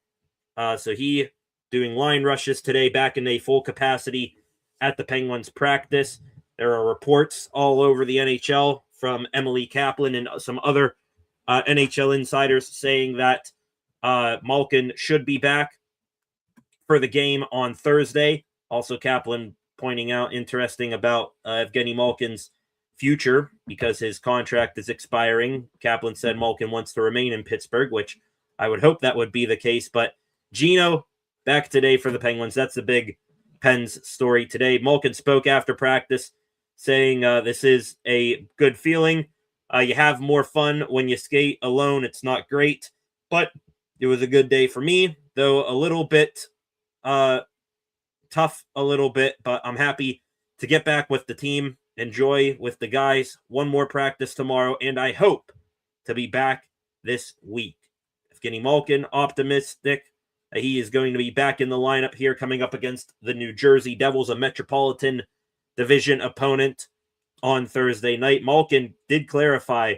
So he doing line rushes today back in a full capacity at the Penguins practice. There are reports all over the NHL from Emily Kaplan and some other NHL insiders saying that Malkin should be back for the game on Thursday. Also, Kaplan pointing out interesting about Evgeni Malkin's future because his contract is expiring. Kaplan said Malkin wants to remain in Pittsburgh, which I would hope that would be the case. But Gino back today for the Penguins. That's the big Pens story today. Malkin spoke after practice saying this is a good feeling. You have more fun when you skate alone. It's not great, but it was a good day for me, though a little bit tough a little bit, but I'm happy to get back with the team, enjoy with the guys. One more practice tomorrow, and I hope to be back this week. Evgeni Malkin, optimistic that he is going to be back in the lineup here coming up against the New Jersey Devils, a Metropolitan Division opponent on Thursday night. Malkin did clarify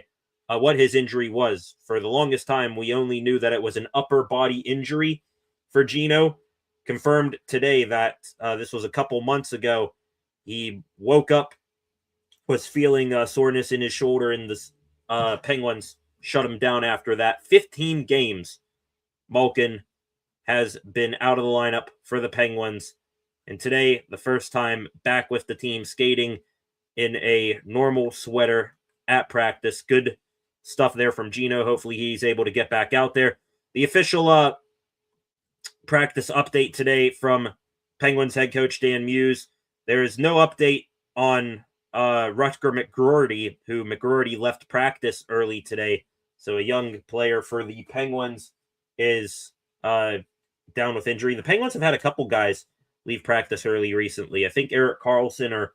what his injury was. For the longest time, we only knew that it was an upper body injury for Gino. Confirmed today that this was a couple months ago. He woke up, was feeling soreness in his shoulder, and the Penguins shut him down after that. 15 games Malkin has been out of the lineup for the Penguins. And today, the first time back with the team, skating in a normal sweater at practice. Good stuff there from Gino. Hopefully he's able to get back out there. The official practice update today from Penguins head coach Dan Muse. There is no update on Rutger McGroarty, who McGroarty left practice early today. So a young player for the Penguins is down with injury. The Penguins have had a couple guys leave practice early recently. I think Erik Karlsson or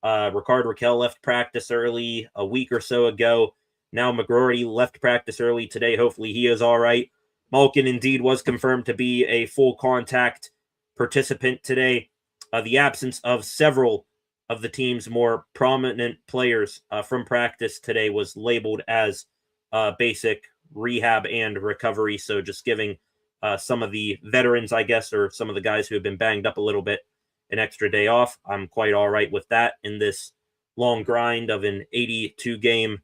Ricard Raquel left practice early a week or so ago. Now McGroarty left practice early today. Hopefully he is all right. Malkin indeed was confirmed to be a full contact participant today. The absence of several of the team's more prominent players from practice today was labeled as basic rehab and recovery. So just giving some of the veterans, I guess, or some of the guys who have been banged up a little bit, an extra day off. I'm quite all right with that in this long grind of an 82-game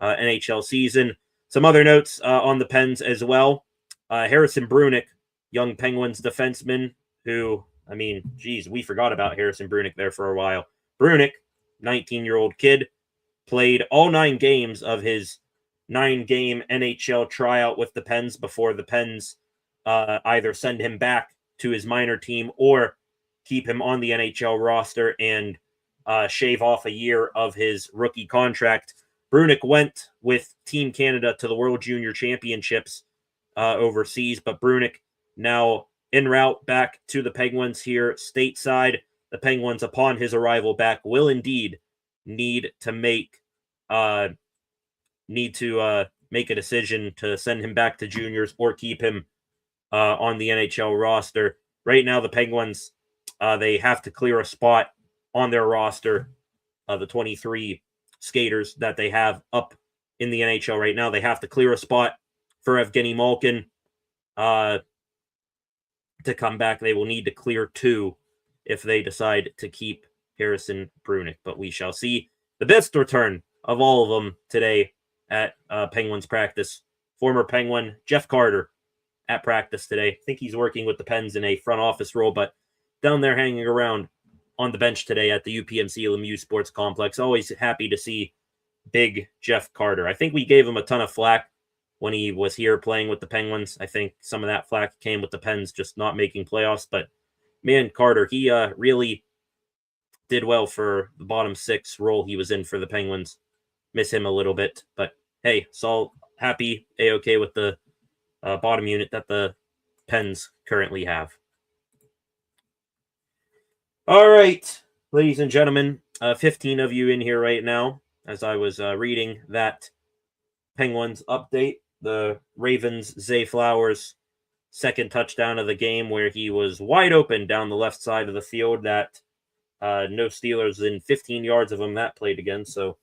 NHL season. Some other notes on the Pens as well. Harrison Brunick, young Penguins defenseman, who, I mean, geez, we forgot about Harrison Brunick there for a while. Brunick, 19-year-old kid, played all 9 games of his 9-game NHL tryout with the Pens before the Pens either send him back to his minor team or keep him on the NHL roster and shave off a year of his rookie contract. Brunick went with Team Canada to the World Junior Championships overseas, but Brunick now en route back to the Penguins here stateside. The Penguins, upon his arrival back, will indeed need to make a decision to send him back to juniors or keep him on the NHL roster. Right now, the Penguins, they have to clear a spot on their roster. The 23 skaters that they have up in the NHL right now, they have to clear a spot for Evgeni Malkin to come back. They will need to clear 2 if they decide to keep Harrison Brunick, but we shall see. The best return of all of them today at Penguins practice. Former Penguin Jeff Carter at practice today. I think he's working with the Pens in a front office role, but down there hanging around on the bench today at the UPMC Lemieux Sports Complex. Always happy to see big Jeff Carter. I think we gave him a ton of flack when he was here playing with the Penguins. I think some of that flack came with the Pens just not making playoffs, but man, Carter, he really did well for the bottom 6 role he was in for the Penguins. Miss him a little bit, but hey, Saul, happy, A-okay with the bottom unit that the Pens currently have. All right, ladies and gentlemen, 15 of you in here right now as I was reading that Penguins update. The Ravens' Zay Flowers' second touchdown of the game where he was wide open down the left side of the field that no Steelers in 15 yards of him that played again. So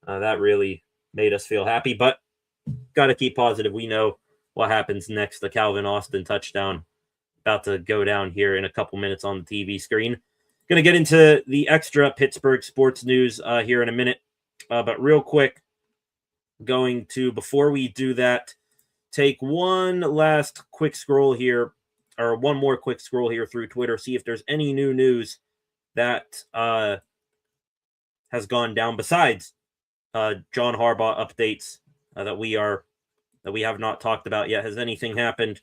that really made us feel happy, but got to keep positive. We know what happens next. The Calvin Austin touchdown about to go down here in a couple minutes on the TV screen. Going to get into the extra Pittsburgh sports news here in a minute. But real quick, going to, before we do that, take one last quick scroll here, or one more quick scroll here through Twitter, see if there's any new news that has gone down besides John Harbaugh updates that we have not talked about yet. Has anything happened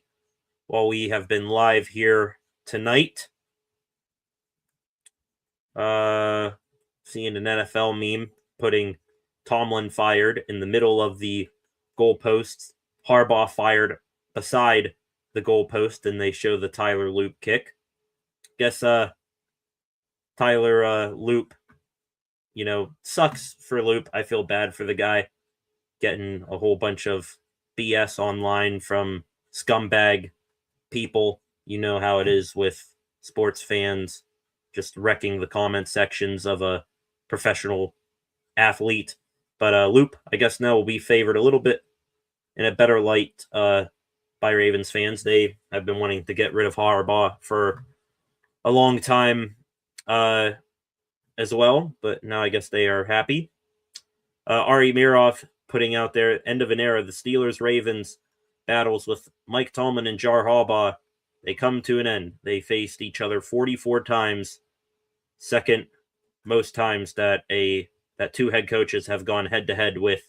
while we have been live here tonight? Seeing an NFL meme putting Tomlin fired in the middle of the goalposts, Harbaugh fired beside the goalpost, and they show the Tyler Loop kick. Guess Tyler Loop, sucks for Loop. I feel bad for the guy getting a whole bunch of BS online from scumbag people. You know how it is with sports fans, just wrecking the comment sections of a professional athlete. But Loop, I guess now will be favored a little bit in a better light by Ravens fans. They have been wanting to get rid of Harbaugh for a long time as well, but now I guess they are happy. Ari Mirov putting out there, end of an era, the Steelers-Ravens battles with Mike Tomlin and Jar Harbaugh, they come to an end. They faced each other 44 times, second most times that two head coaches have gone head-to-head with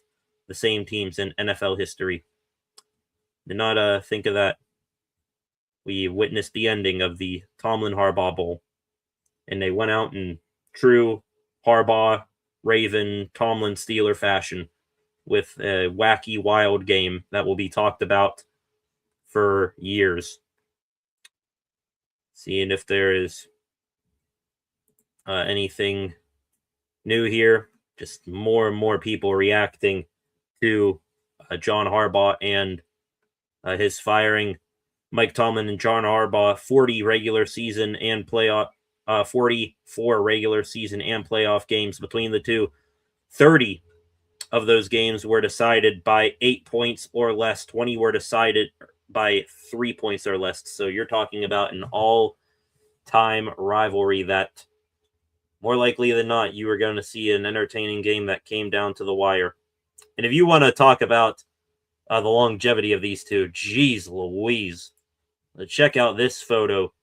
the same teams in NFL history. Did not think of that. We witnessed the ending of the Tomlin-Harbaugh Bowl, and they went out in true Harbaugh, Raven, Tomlin, Steeler fashion with a wacky, wild game that will be talked about for years. Seeing if there is anything new here. Just more and more people reacting to John Harbaugh and his firing. Mike Tomlin and John Harbaugh, 44 regular season and playoff games between the two. 30 of those games were decided by 8 points or less. 20 were decided by 3 points or less. So you're talking about an all-time rivalry that, more likely than not, you are going to see an entertaining game that came down to the wire. And if you want to talk about the longevity of these two, geez Louise. Let's check out this photo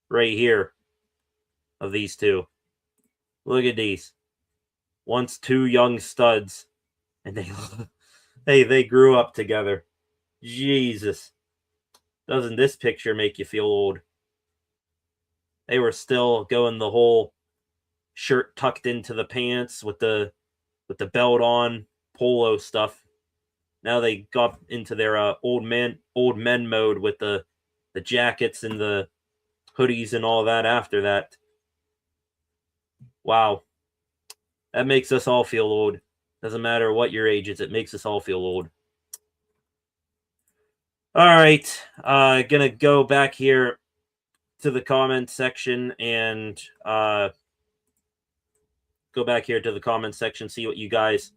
right here of these two. Look at these. Once two young studs, and they grew up together. Jesus. Doesn't this picture make you feel old? They were still going the whole shirt tucked into the pants with the belt on, polo stuff. Now they got into their old men mode with the jackets and the hoodies and all that after that. Wow. That makes us all feel old. Doesn't matter what your age is, it makes us all feel old. All right. Gonna go back here to the comment section and see what you guys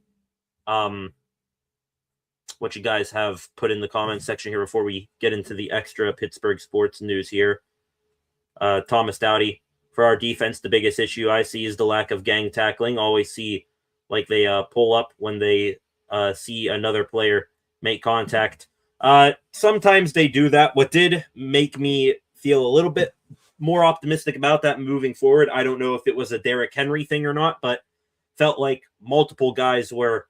have put in the comment section here before we get into the extra Pittsburgh sports news here. Thomas Dowdy, for our defense, the biggest issue I see is the lack of gang tackling. Always see like they pull up when they see another player make contact. Sometimes they do that. What did make me feel a little bit more optimistic about that moving forward, I don't know if it was a Derrick Henry thing or not, but felt like multiple guys were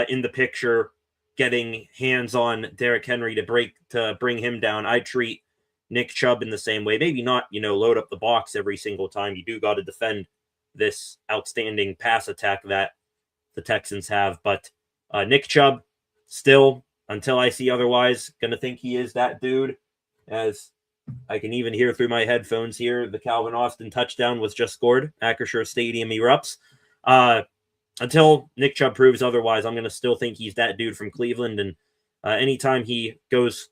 in the picture getting hands on Derrick Henry to bring him down. I treat Nick Chubb in the same way. Maybe not, load up the box every single time. You do got to defend this outstanding pass attack that the Texans have. But Nick Chubb, still, until I see otherwise, going to think he is that dude. As I can even hear through my headphones here, the Calvin Austin touchdown was just scored. Acrisure Stadium erupts. Until Nick Chubb proves otherwise, I'm going to still think he's that dude from Cleveland. And anytime he goes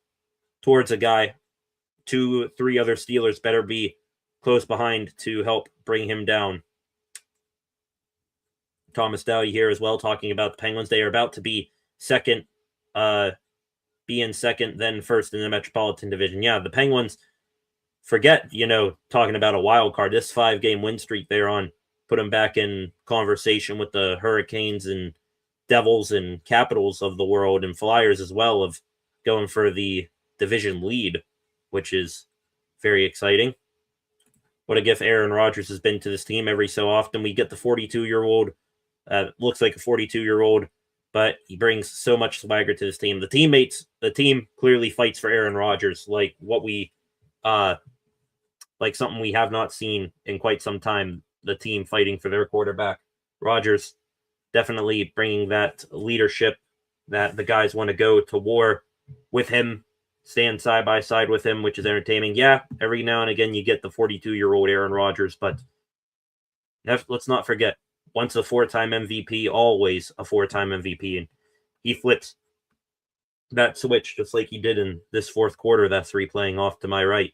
towards a guy, 2-3 other Steelers better be close behind to help bring him down. Thomas Dowdy here as well, talking about the Penguins. They are about to be second, then first in the Metropolitan Division. Yeah, the Penguins, forget, talking about a wild card. This 5-game win streak they're on put him back in conversation with the Hurricanes and Devils and Capitals of the world and Flyers as well of going for the division lead, which is very exciting. What a gift Aaron Rodgers has been to this team. Every so often we get the 42-year-old, looks like a 42-year-old, but he brings so much swagger to this team. The team clearly fights for Aaron Rodgers, like like something we have not seen in quite some time. The team fighting for their quarterback. Rodgers definitely bringing that leadership that the guys want to go to war with him, stand side by side with him, which is entertaining. Yeah, every now and again you get the 42-year-old Aaron Rodgers, but let's not forget, once a four-time MVP, always a four-time MVP, and he flips that switch just like he did in this fourth quarter that's replaying off to my right.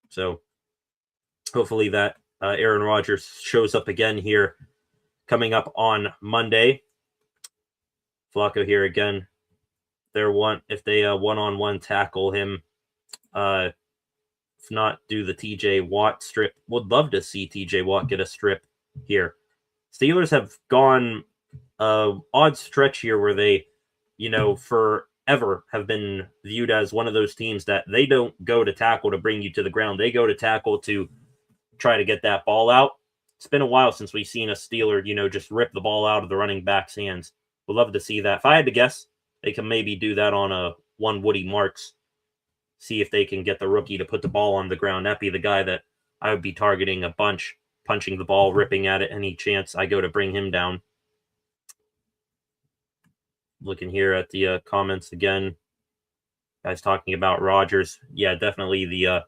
So hopefully that Aaron Rodgers shows up again here coming up on Monday. Flacco here again. If they one-on-one tackle him, if not do the TJ Watt strip. Would love to see TJ Watt get a strip here. Steelers have gone odd stretch here where they, forever have been viewed as one of those teams that they don't go to tackle to bring you to the ground. They go to tackle to try to get that ball out. It's been a while since we've seen a Steeler, just rip the ball out of the running back's hands. Would love to see that. If I had to guess, they can maybe do that on a one Woody Marks. See if they can get the rookie to put the ball on the ground. That'd be the guy that I would be targeting a bunch, punching the ball, ripping at it any chance I go to bring him down. Looking here at the comments again. Guys talking about Rodgers. Yeah, definitely the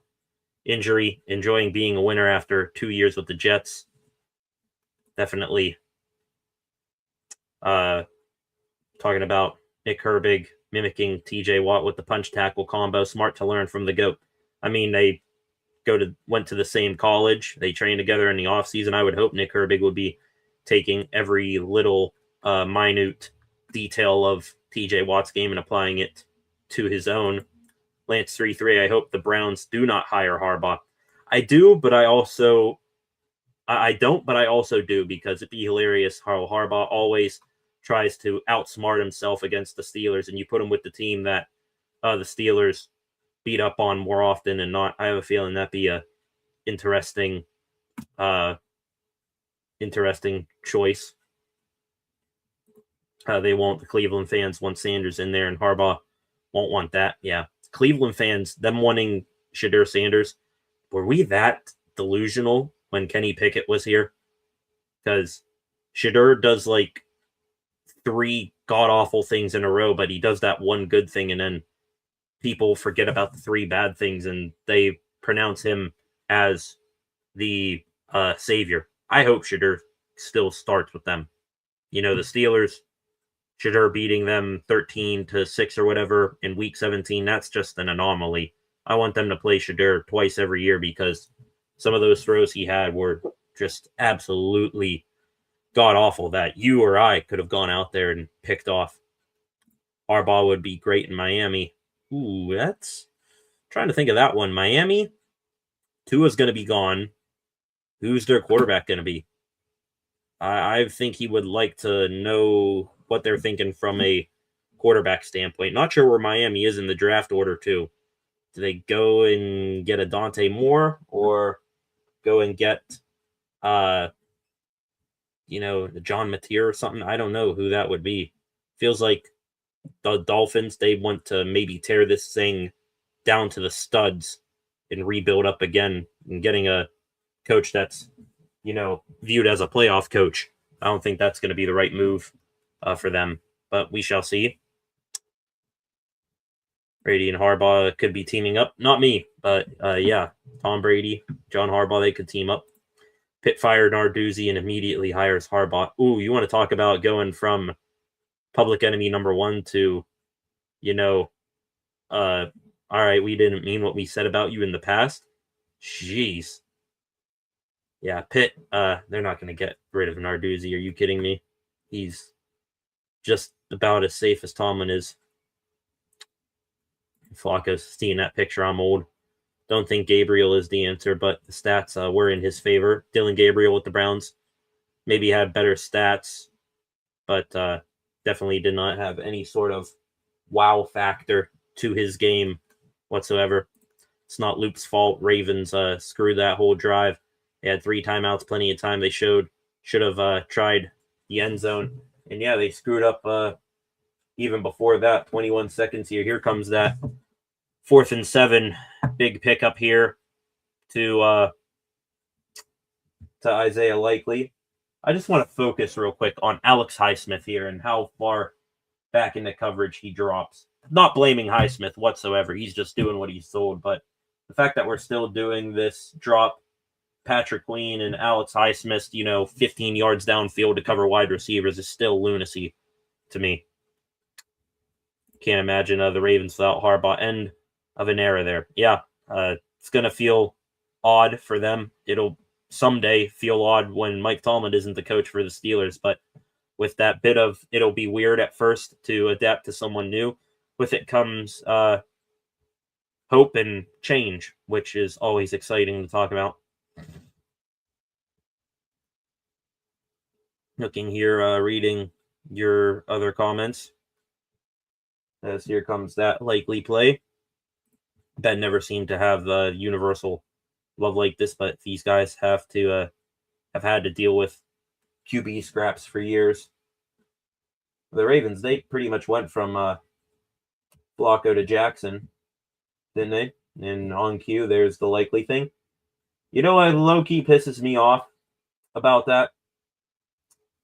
injury. Enjoying being a winner after 2 years with the Jets. Definitely talking about Nick Herbig mimicking TJ Watt with the punch tackle combo. Smart to learn from the GOAT. I mean, they went to the same college. They trained together in the offseason. I would hope Nick Herbig would be taking every little minute detail of TJ Watt's game and applying it to his own. Lance 3-3, I hope the Browns do not hire Harbaugh. I do, but I don't, but I also do, because it'd be hilarious how Harbaugh always tries to outsmart himself against the Steelers, and you put him with the team that the Steelers beat up on more often than not. I have a feeling that'd be a interesting choice. The Cleveland fans want Sanders in there, and Harbaugh won't want that. Yeah. Cleveland fans, them wanting Shadur Sanders, were we that delusional when Kenny Pickett was here? Because Shadur does like 3 god-awful things in a row, but he does that one good thing, and then people forget about the 3 bad things, and they pronounce him as the savior. I hope Shadur still starts with them. The Steelers, Shadur beating them 13-6 or whatever in week 17, that's just an anomaly. I want them to play Shadur twice every year, because some of those throws he had were just absolutely god-awful that you or I could have gone out there and picked off. Harbaugh would be great in Miami. Ooh, that's... trying to think of that one. Miami, Tua's going to be gone. Who's their quarterback going to be? I think he would like to know what they're thinking from a quarterback standpoint. Not sure where Miami is in the draft order, too. Do they go and get a Dante Moore, or go and get, the John Mateer or something? I don't know who that would be. Feels like the Dolphins, they want to maybe tear this thing down to the studs and rebuild up again, and getting a coach that's, viewed as a playoff coach. I don't think that's going to be the right move for them, but we shall see. Brady and Harbaugh could be teaming up. Not me, but yeah, Tom Brady, John Harbaugh, they could team up. Pitt fired Narduzzi and immediately hires Harbaugh. Ooh, you want to talk about going from public enemy number 1 to, all right, we didn't mean what we said about you in the past. Jeez. Yeah, Pitt, they're not going to get rid of Narduzzi. Are you kidding me? He's just about as safe as Tomlin is. Flacco's seeing that picture. I'm old. Don't think Gabriel is the answer, but the stats were in his favor. Dylan Gabriel with the Browns maybe had better stats, but definitely did not have any sort of wow factor to his game whatsoever. It's not Luke's fault. Ravens screwed that whole drive. They had 3 timeouts, plenty of time. They should have tried the end zone. And yeah, they screwed up even before that. 21 seconds here. Here comes that 4th and 7. Big pickup here to Isaiah Likely. I just want to focus real quick on Alex Highsmith here and how far back into coverage he drops. Not blaming Highsmith whatsoever. He's just doing what he's told. But the fact that we're still doing this drop Patrick Queen and Alex Highsmith, 15 yards downfield to cover wide receivers is still lunacy to me. Can't imagine the Ravens without Harbaugh. End of an era there. Yeah, it's going to feel odd for them. It'll someday feel odd when Mike Tomlin isn't the coach for the Steelers, but with that bit of it'll be weird at first to adapt to someone new. With it comes hope and change, which is always exciting to talk about. Looking here, reading your other comments. As here comes that Likely play. Ben never seemed to have the universal love like this, but these guys have had to deal with QB scraps for years. The Ravens, they pretty much went from Flacco to Jackson, didn't they? And on cue, there's the Likely thing. You know what low-key pisses me off about that?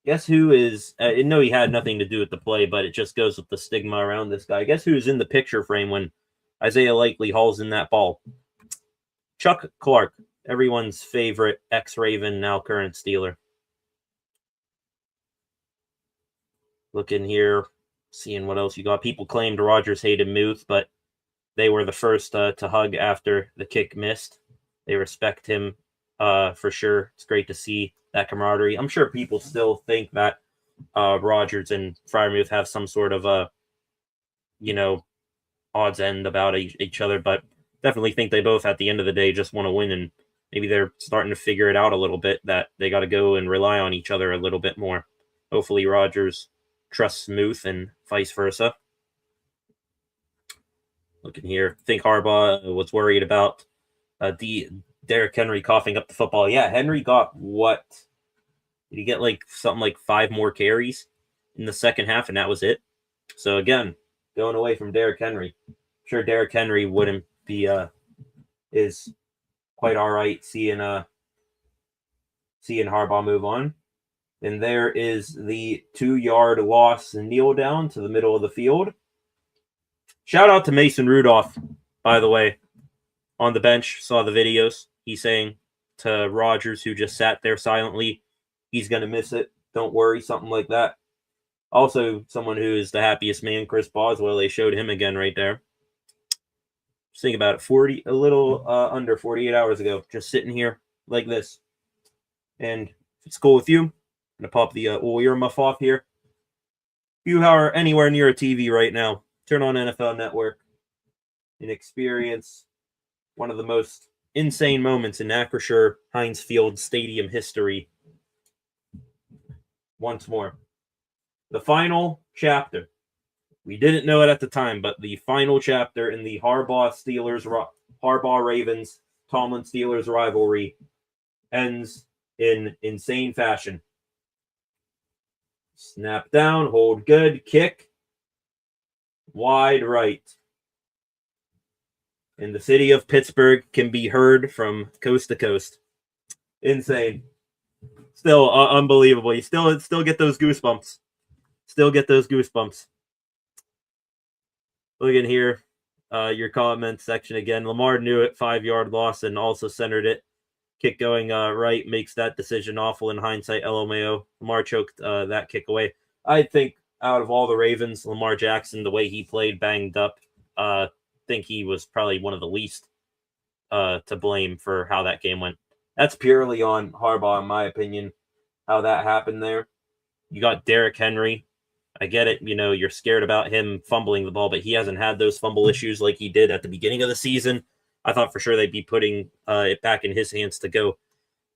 Guess who is... I know he had nothing to do with the play, but it just goes with the stigma around this guy. Guess who's in the picture frame when Isaiah Likely hauls in that ball? Chuck Clark, everyone's favorite ex-Raven, now current Steeler. Looking here, seeing what else you got. People claimed Rodgers hated Muth, but they were the first to hug after the kick missed. They respect him for sure. It's great to see that camaraderie. I'm sure people still think that Rodgers and Freiermuth have some sort of odds end about each other, but definitely think they both, at the end of the day, just want to win, and maybe they're starting to figure it out a little bit that they got to go and rely on each other a little bit more. Hopefully Rodgers trusts Muth and vice versa. Looking here, think Harbaugh was worried about Derrick Henry coughing up the football. Yeah, Henry got what? Did he get something like 5 more carries in the second half, and that was it? So again, going away from Derrick Henry. I'm sure Derrick Henry wouldn't be is quite all right seeing Harbaugh move on. And there is the 2-yard loss and kneel down to the middle of the field. Shout out to Mason Rudolph, by the way, on the bench. Saw the videos. He's saying to Rodgers, who just sat there silently, he's going to miss it. Don't worry, something like that. Also, someone who is the happiest man, Chris Boswell. They showed him again right there. Just think about it, a little under 48 hours ago, just sitting here like this. And if it's cool with you, I'm going to pop the ear muff off here. If you are anywhere near a TV right now, turn on NFL Network and experience one of the most insane moments in Acrisure Heinz Field Stadium history. Once more. The final chapter. We didn't know it at the time, but the final chapter in the Harbaugh Ravens, Tomlin Steelers rivalry ends in insane fashion. Snap down, hold good, kick, wide right. And the city of Pittsburgh can be heard from coast to coast. Insane. Still unbelievable. You still get those goosebumps. Still get those goosebumps. Look in here, your comment section again. Lamar knew it, 5-yard loss, and also centered it. Kick going right makes that decision awful in hindsight. LMAO. Lamar choked that kick away. I think out of all the Ravens, Lamar Jackson, the way he played, banged up, think he was probably one of the least to blame for how that game went. That's purely on Harbaugh, in my opinion, how that happened there. You got Derrick Henry. I get it. You're scared about him fumbling the ball, but he hasn't had those fumble issues like he did at the beginning of the season. I thought for sure they'd be putting it back in his hands to go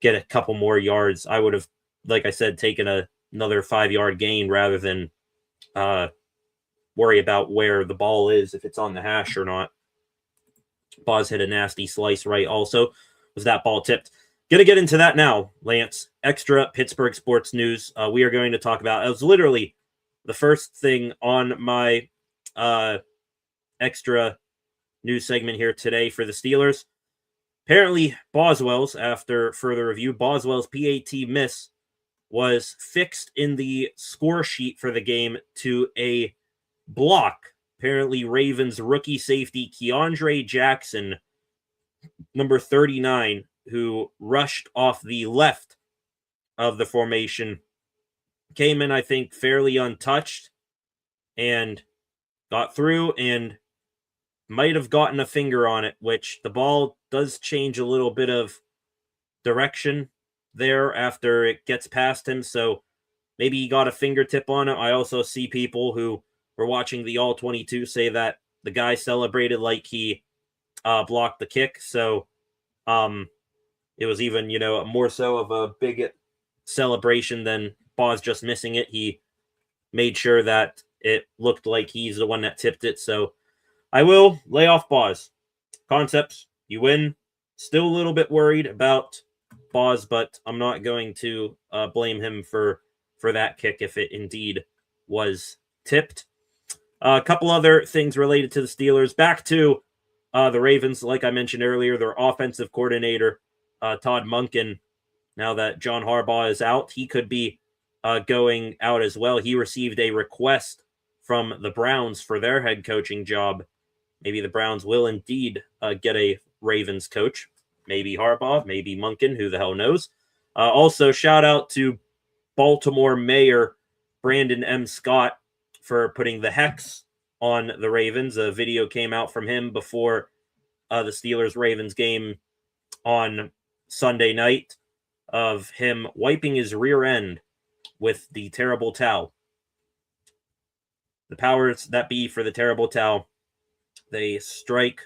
get a couple more yards. I would have like I said, taking another 5-yard gain rather than worry about where the ball is, if it's on the hash or not. Baugh hit a nasty slice right also. Was that ball tipped? Going to get into that now, Lance. Extra Pittsburgh sports news. We are going to talk about, it was literally the first thing on my extra news segment here today for the Steelers. Apparently, Boswell's, after further review, Boswell's PAT miss was fixed in the score sheet for the game to a block. Apparently, Ravens rookie safety Keandre Jackson, number 39, who rushed off the left of the formation, came in, I think, fairly untouched and got through and might have gotten a finger on it, which the ball does change a little bit of direction there after it gets past him. So maybe he got a fingertip on it. I also see people who were watching the All 22 say that the guy celebrated like he blocked the kick. So it was even, more so of a big celebration than Baugh just missing it. He made sure that it looked like he's the one that tipped it. So I will lay off Baugh. Concepts, you win. Still a little bit worried about Baugh, but I'm not going to blame him for that kick if it indeed was tipped. A couple other things related to the Steelers. Back to the Ravens, like I mentioned earlier, their offensive coordinator, Todd Monken, now that John Harbaugh is out, he could be going out as well. He received a request from the Browns for their head coaching job. Maybe the Browns will indeed get a Ravens coach. Maybe Harbaugh, maybe Monken, who the hell knows. Also, shout out to Baltimore Mayor Brandon M. Scott for putting the hex on the Ravens. A video came out from him before the Steelers-Ravens game on Sunday night of him wiping his rear end with the terrible towel. The powers that be for the terrible towel, they strike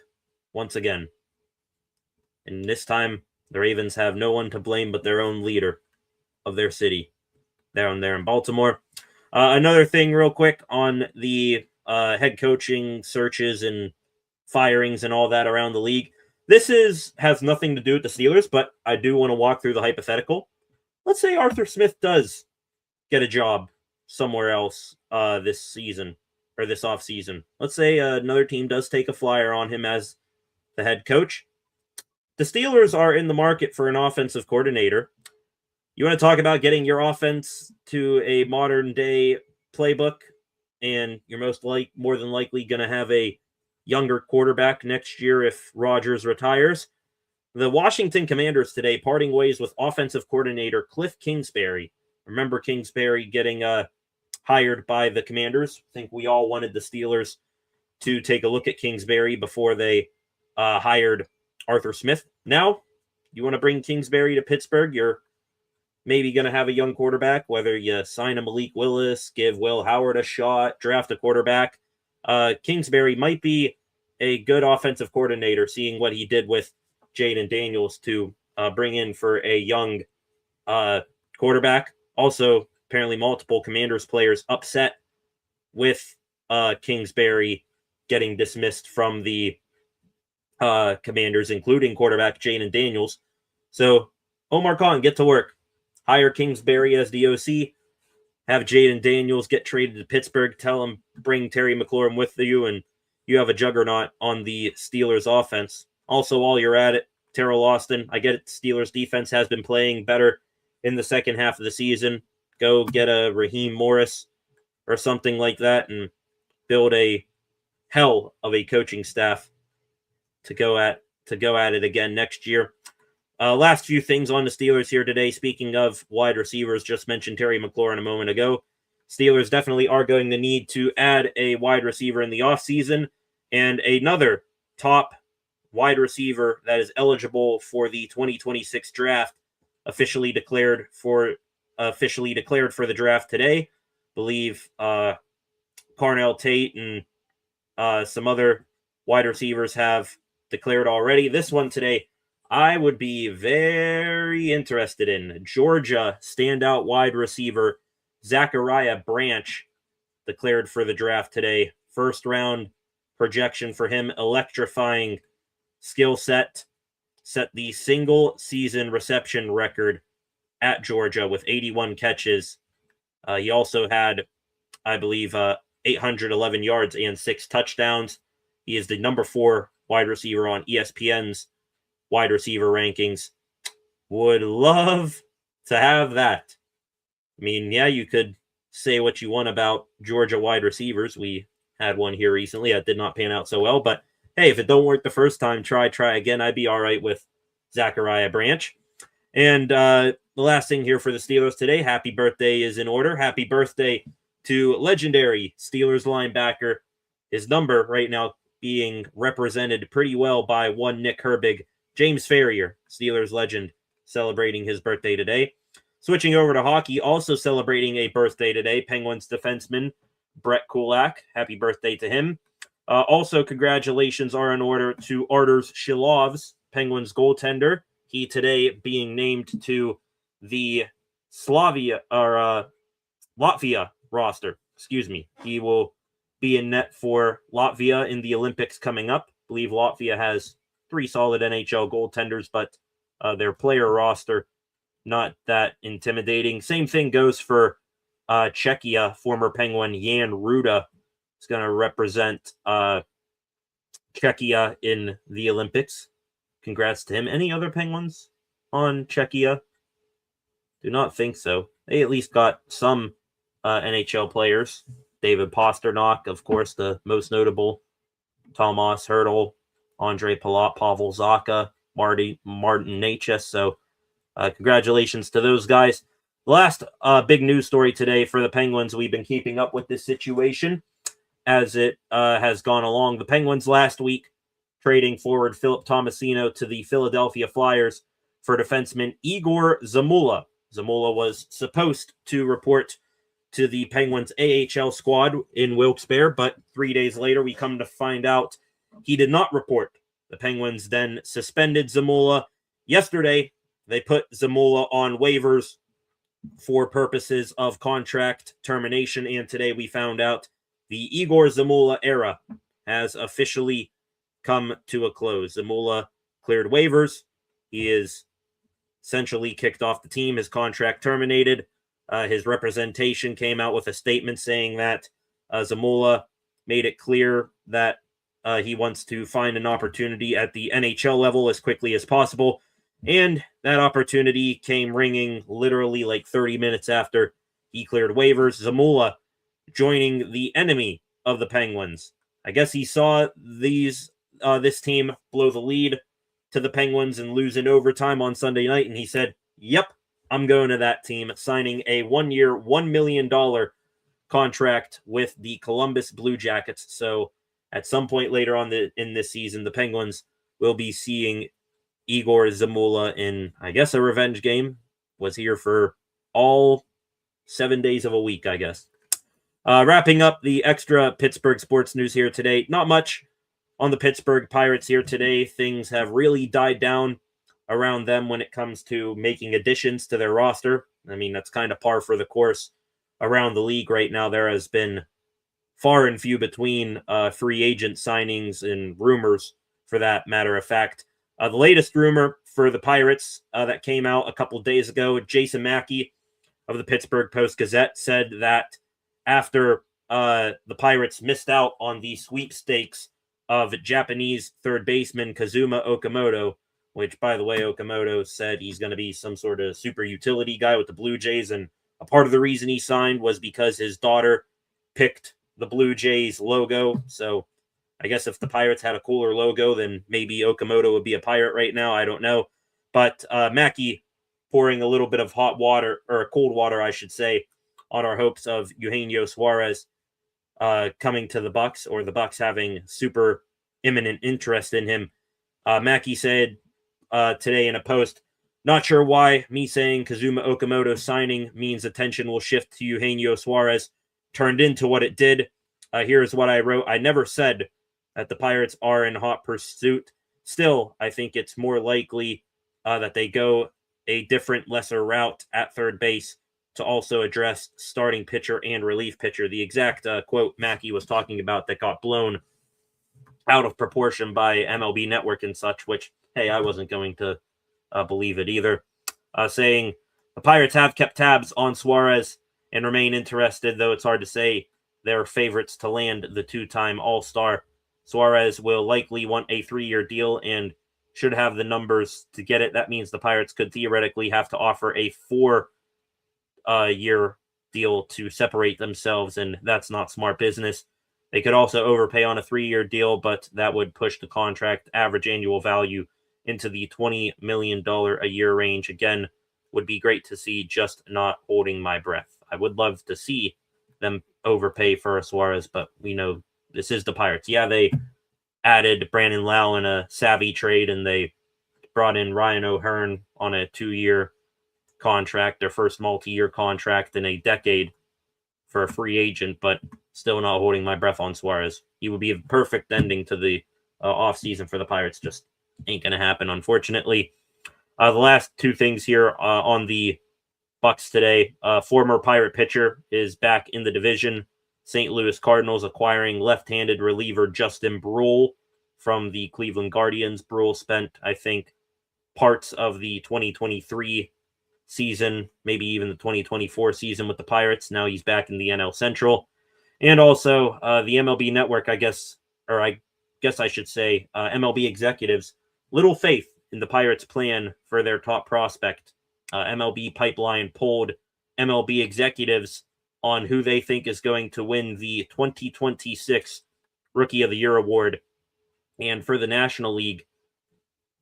once again. And this time, the Ravens have no one to blame but their own leader of their city down there in Baltimore. Another thing real quick on the head coaching searches and firings and all that around the league. This has nothing to do with the Steelers, but I do want to walk through the hypothetical. Let's say Arthur Smith does get a job somewhere else this season or this offseason. Let's say another team does take a flyer on him as the head coach. The Steelers are in the market for an offensive coordinator. You want to talk about getting your offense to a modern day playbook, and you're more than likely going to have a younger quarterback next year if Rodgers retires. The Washington Commanders today parting ways with offensive coordinator Cliff Kingsbury. Remember Kingsbury getting hired by the Commanders? I think we all wanted the Steelers to take a look at Kingsbury before they hired Arthur Smith. Now, you want to bring Kingsbury to Pittsburgh, you're maybe going to have a young quarterback, whether you sign a Malik Willis, give Will Howard a shot, draft a quarterback. Kingsbury might be a good offensive coordinator, seeing what he did with Jaden Daniels to bring in for a young quarterback. Also, apparently multiple Commanders players upset with Kingsbury getting dismissed from the Commanders, including quarterback Jaden Daniels. So, Omar Khan, get to work. Hire Kingsbury as the OC. Have Jaden Daniels get traded to Pittsburgh. Tell him, bring Terry McLaurin with you, and you have a juggernaut on the Steelers offense. Also, while you're at it, Terrell Austin, I get it, Steelers defense has been playing better in the second half of the season. Go get a Raheem Morris or something like that and build a hell of a coaching staff to go at it again next year. Last few things on the Steelers here today. Speaking of wide receivers, just mentioned Terry McLaurin a moment ago. Steelers definitely are going to need to add a wide receiver in the offseason, and another top wide receiver that is eligible for the 2026 draft officially declared for the draft today. Believe Carnell Tate and some other wide receivers have declared already. This one today, I would be very interested in. Georgia standout wide receiver Zachariah Branch declared for the draft today. First round projection for him, electrifying skill set the single season reception record at Georgia with 81 catches. He also had, I believe, 811 yards and 6 touchdowns. He is the number 4 wide receiver on ESPN's wide receiver rankings. Would love to have that. I mean, yeah, you could say what you want about Georgia wide receivers. We had one here recently that did not pan out so well, but hey, if it don't work the first time, try again. I'd be all right with Zachariah Branch. And the last thing here for the Steelers today, happy birthday is in order. Happy birthday to legendary Steelers linebacker. His number right now being represented pretty well by one Nick Herbig. James Ferrier, Steelers legend, celebrating his birthday today. Switching over to hockey, also celebrating a birthday today, Penguins defenseman Brett Kulak. Happy birthday to him. Also, congratulations are in order to Arturs Shilovs, Penguins goaltender. He today being named to the Latvia roster. Excuse me. He will be in net for Latvia in the Olympics coming up. I believe Latvia has 3 solid NHL goaltenders, but their player roster not that intimidating. Same thing goes for Czechia. Former Penguin Jan Ruda is going to represent Czechia in the Olympics. Congrats to him. Any other Penguins on Czechia? Do not think so. They at least got some NHL players. David Pasternak, of course, the most notable. Tomas Hertl, Andre Palat, Pavel Zacha, Martin Necas. So congratulations to those guys. The last big news story today for the Penguins. We've been keeping up with this situation as it has gone along. The Penguins last week trading forward Philip Tomasino to the Philadelphia Flyers for defenseman Igor Zamula. Zamula was supposed to report to the Penguins AHL squad in Wilkes-Barre, but 3 days later we come to find out he did not report. The Penguins then suspended Zamula. Yesterday, they put Zamula on waivers for purposes of contract termination, and today we found out the Igor Zamula era has officially come to a close. Zamula cleared waivers. He is essentially kicked off the team. His contract terminated. His representation came out with a statement saying that Zamula made it clear that he wants to find an opportunity at the NHL level as quickly as possible. And that opportunity came ringing literally like 30 minutes after he cleared waivers. Zamula joining the enemy of the Penguins. I guess he saw this team blow the lead to the Penguins and lose in overtime on Sunday night, and he said, yep, I'm going to that team, signing a 1-year, $1 million contract with the Columbus Blue Jackets. So at some point later on in this season, the Penguins will be seeing Igor Zamula in, I guess, a revenge game. Was here for all 7 days of a week, I guess. Wrapping up the extra Pittsburgh sports news here today. Not much on the Pittsburgh Pirates here today. Things have really died down around them when it comes to making additions to their roster. I mean, that's kind of par for the course around the league right now. There has been far and few between free agent signings and rumors, for that matter of fact. The latest rumor for the Pirates that came out a couple days ago, Jason Mackey of the Pittsburgh Post-Gazette said that after the Pirates missed out on the sweepstakes of Japanese third baseman Kazuma Okamoto, which, by the way, Okamoto said he's going to be some sort of super utility guy with the Blue Jays, and a part of the reason he signed was because his daughter picked the Blue Jays logo. So I guess if the Pirates had a cooler logo, then maybe Okamoto would be a Pirate right now. I don't know. But Mackey pouring a little bit of hot water, or cold water, I should say, on our hopes of Eugenio Suarez coming to the Bucks, or the Bucks having super imminent interest in him. Mackey said today in a post, not sure why me saying Kazuma Okamoto signing means attention will shift to Eugenio Suarez turned into what it did. Here's what I wrote. I never said that the Pirates are in hot pursuit. still, I think it's more likely that they go a different, lesser route at third base to also address starting pitcher and relief pitcher. The exact quote Mackey was talking about that got blown out of proportion by MLB Network and such, which, hey, I wasn't going to believe it either, saying the Pirates have kept tabs on Suarez and remain interested, though it's hard to say they're favorites to land the two-time All-Star. Suarez will likely want a 3-year deal and should have the numbers to get it. That means the Pirates could theoretically have to offer a 4-year deal to separate themselves, and that's not smart business. They could also overpay on a 3-year deal, but that would push the contract average annual value into the $20 million a year range. Again, would be great to see, just not holding my breath. I would love to see them overpay for Suarez, but we know this is the Pirates. Yeah, they added Brandon Lau in a savvy trade, and they brought in Ryan O'Hearn on a 2-year contract, their first multi-year contract in a decade for a free agent, but still not holding my breath on Suarez. He would be a perfect ending to the offseason for the Pirates. Just ain't going to happen, unfortunately. The last two things here on the Bucks today. Former Pirate pitcher is back in the division. St. Louis Cardinals acquiring left-handed reliever Justin Bruihl from the Cleveland Guardians. Bruihl spent, I think, parts of the 2023 season, maybe even the 2024 season with the Pirates. Now he's back in the NL Central. And also the MLB Network, I guess I should say, MLB executives, little faith in the Pirates' plan for their top prospect. MLB Pipeline polled MLB executives on who they think is going to win the 2026 Rookie of the Year award. And for the National League,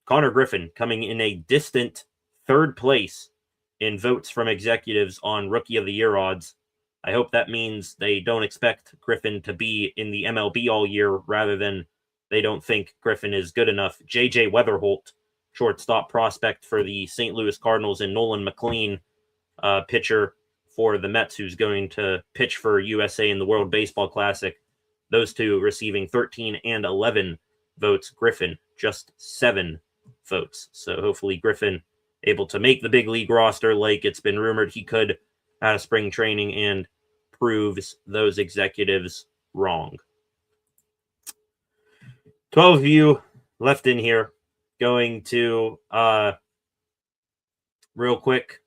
Connor Griffin coming in a distant third place in votes from executives on Rookie of the Year odds. I hope that means they don't expect Griffin to be in the MLB all year, rather than they don't think Griffin is good enough. J.J. Weatherholt, shortstop prospect for the St. Louis Cardinals, and Nolan McLean, pitcher for the Mets, who's going to pitch for USA in the World Baseball Classic. Those two receiving 13 and 11 votes. Griffin, just 7 votes. So hopefully Griffin able to make the big league roster like it's been rumored he could out of spring training, and proves those executives wrong. 12 of you left in here. Going to real quick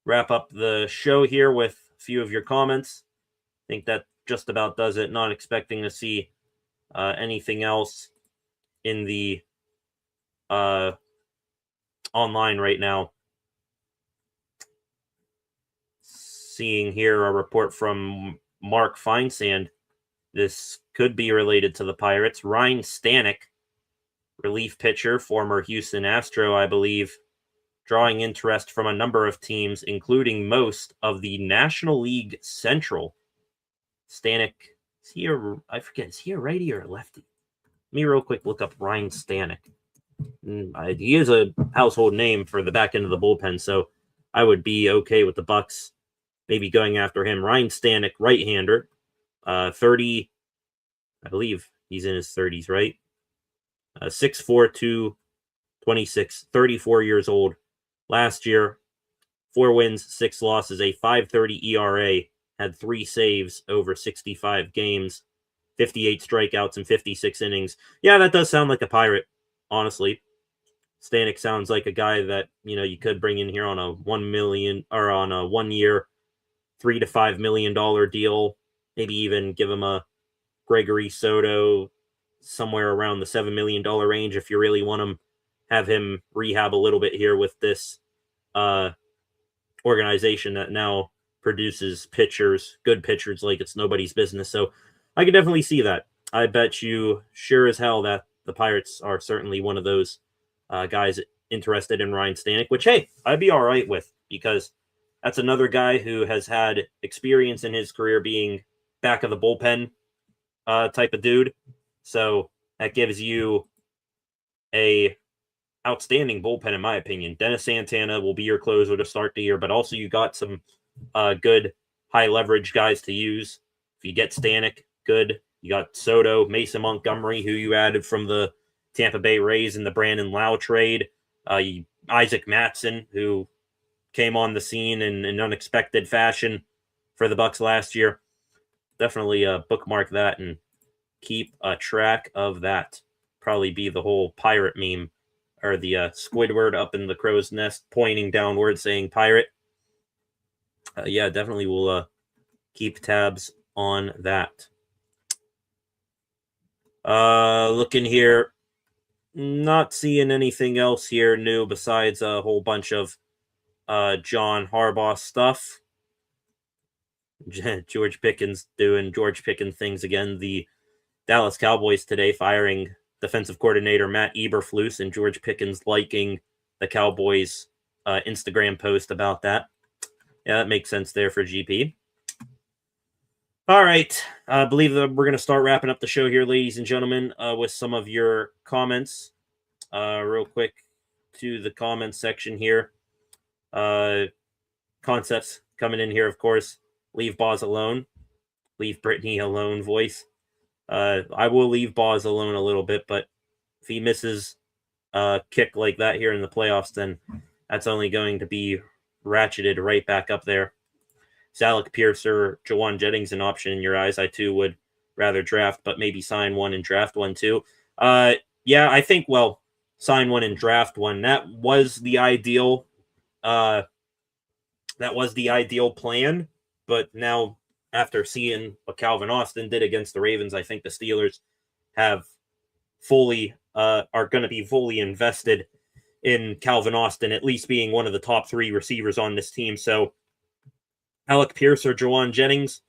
wrap up the show here with a few of your comments. I think that just about does it. Not expecting to see anything else in the online right now. Seeing here a report from Mark Feinsand. This could be related to the Pirates. Ryan Stanek, relief pitcher, former Houston Astro, I believe, drawing interest from a number of teams, including most of the National League Central. Stanek, is he a righty or a lefty? Let me real quick look up Ryan Stanek. He is a household name for the back end of the bullpen, so I would be okay with the Bucks maybe going after him. Ryan Stanek, right-hander, 30, I believe he's in his 30s, right? 6'4", 226, 34 years old. Last year, 4 wins, 6 losses, a 5.30 ERA, had 3 saves over 65 games, 58 strikeouts, and 56 innings. Yeah, that does sound like a Pirate, honestly. Stanek sounds like a guy that, you could bring in here on a $1 million or on a 1-year, $3 to $5 million deal. Maybe even give him a Gregory Soto somewhere around the $7 million range if you really want him. Have him rehab a little bit here with this organization that now produces pitchers, good pitchers, like it's nobody's business. So I could definitely see that. I bet you sure as hell that the Pirates are certainly one of those guys interested in Ryan Stanek, which, hey, I'd be all right with, because that's another guy who has had experience in his career being back of the bullpen type of dude. So that gives you a outstanding bullpen, in my opinion. Dennis Santana will be your closer to start the year, but also you got some good high leverage guys to use. If you get Stanek, good. You got Soto, Mason Montgomery, who you added from the Tampa Bay Rays in the Brandon Lau trade. Isaac Mattson, who came on the scene in an unexpected fashion for the Bucks last year. Definitely bookmark that and keep a track of that. Probably be the whole pirate meme, or the Squidward up in the crow's nest pointing downward saying pirate. Yeah, definitely will keep tabs on that. Looking here, not seeing anything else here new besides a whole bunch of John Harbaugh stuff. George Pickens doing George Pickens things again. The Dallas Cowboys today firing defensive coordinator Matt Eberflus, and George Pickens liking the Cowboys Instagram post about that. Yeah, that makes sense there for GP. All right. I believe that we're going to start wrapping up the show here, ladies and gentlemen, with some of your comments. Real quick to the comments section here. Concepts coming in here, of course. Leave Boz alone. Leave Brittany alone voice. I will leave Boz alone a little bit, but if he misses a kick like that here in the playoffs, then that's only going to be ratcheted right back up there. Is Alec Pierce or Jawan Jennings an option in your eyes? I too would rather draft, but maybe sign one and draft one too. Yeah, I think, well, sign one and draft one. That was the ideal. That was the ideal plan. But now, after seeing what Calvin Austin did against the Ravens, I think the Steelers have are going to be fully invested in Calvin Austin, at least being one of the top 3 receivers on this team. So Alec Pierce or Jawan Jennings,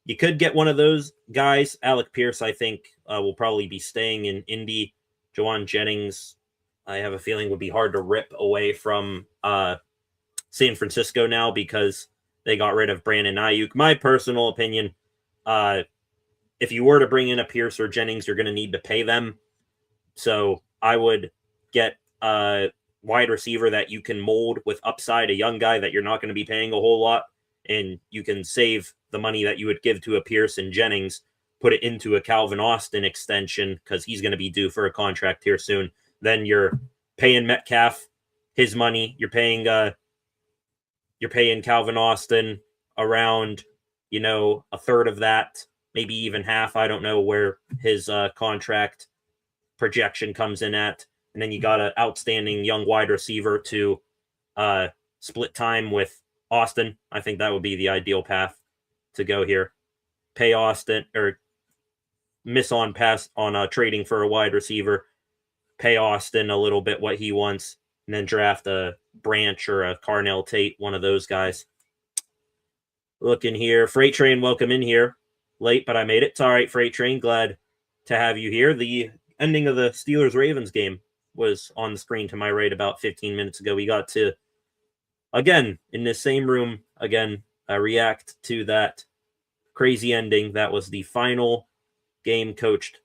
you could get one of those guys. Alec Pierce, I think, will probably be staying in Indy. Jawan Jennings, I have a feeling, would be hard to rip away from San Francisco now because they got rid of Brandon Ayuk. My personal opinion, if you were to bring in a Pierce or Jennings, you're going to need to pay them. So I would get a wide receiver that you can mold with upside, a young guy that you're not going to be paying a whole lot, and you can save the money that you would give to a Pierce and Jennings, put it into a Calvin Austin extension because he's going to be due for a contract here soon. Then you're paying Metcalf his money. You're paying Calvin Austin around, a third of that, maybe even half. I don't know where his contract projection comes in at. And then you got an outstanding young wide receiver to split time with Austin. I think that would be the ideal path to go here. Pay Austin, or miss on pass on trading for a wide receiver. Pay Austin a little bit what he wants, and then draft a Branch or a Carnell Tate, one of those guys. Looking here. Freight Train, welcome in here. Late, but I made it. It's all right, Freight Train. Glad to have you here. The ending of the Steelers-Ravens game was on the screen to my right about 15 minutes ago. We got to, again, in this same room, react to that crazy ending. That was the final game coached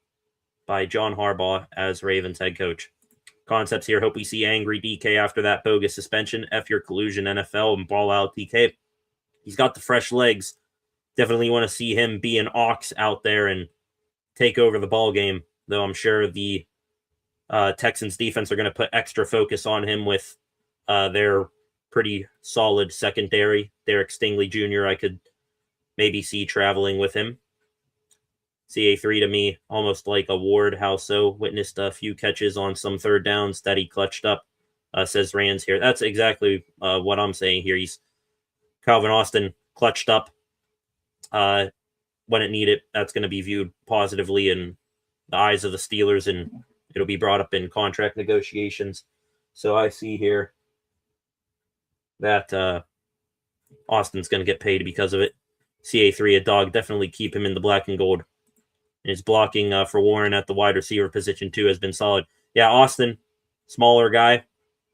by John Harbaugh as Ravens head coach. Concepts here. Hope we see angry DK after that bogus suspension. F your collusion, NFL, and ball out DK. He's got the fresh legs. Definitely want to see him be an ox out there and take over the ball game, though I'm sure the Texans defense are going to put extra focus on him with their pretty solid secondary. Derek Stingley Jr., I could maybe see traveling with him. CA3 to me, almost like a Ward. How so? Witnessed a few catches on some third downs that he clutched up, says Rands here. That's exactly what I'm saying here. He's Calvin Austin clutched up when it needed. That's going to be viewed positively in the eyes of the Steelers, and it'll be brought up in contract negotiations. So I see here that Austin's going to get paid because of it. CA3, a dog. Definitely keep him in the black and gold. And his blocking for Warren at the wide receiver position, too, has been solid. Yeah, Austin, smaller guy,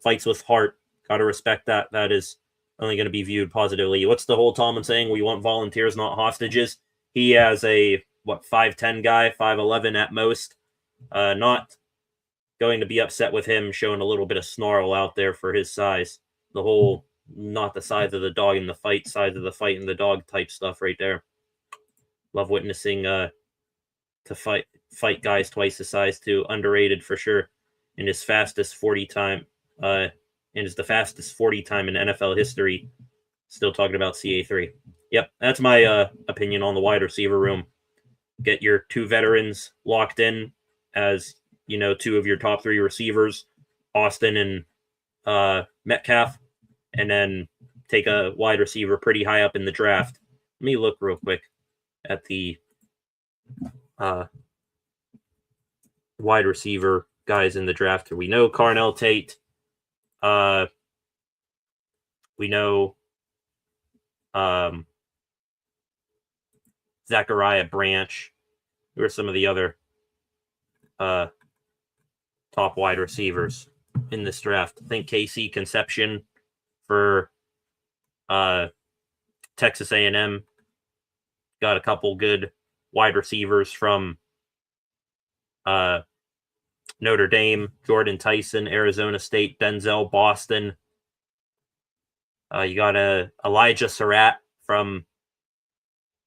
fights with heart. Got to respect that. That is only going to be viewed positively. What's the whole Tomlin saying? We want volunteers, not hostages. He has a, 5'10 guy, 5'11 at most. Not going to be upset with him showing a little bit of snarl out there for his size. The whole, not the size of the dog in the fight, size of the fight and the dog type stuff right there. Love witnessing to fight guys twice his size too. Underrated for sure. In his fastest 40 time, and is the fastest 40 time in NFL history. Still talking about CA3. Yep, that's my opinion on the wide receiver room. Get your two veterans locked in as, you know, two of your top three receivers, Austin and Metcalf, and then take a wide receiver pretty high up in the draft. Let me look real quick at the wide receiver guys in the draft. We know Carnell Tate. We know Zachariah Branch. Who are some of the other top wide receivers in this draft? I think KC Concepcion for Texas A&M. Got a couple good wide receivers from Notre Dame, Jordan Tyson, Arizona State, Denzel, Boston. You got Elijah Surratt from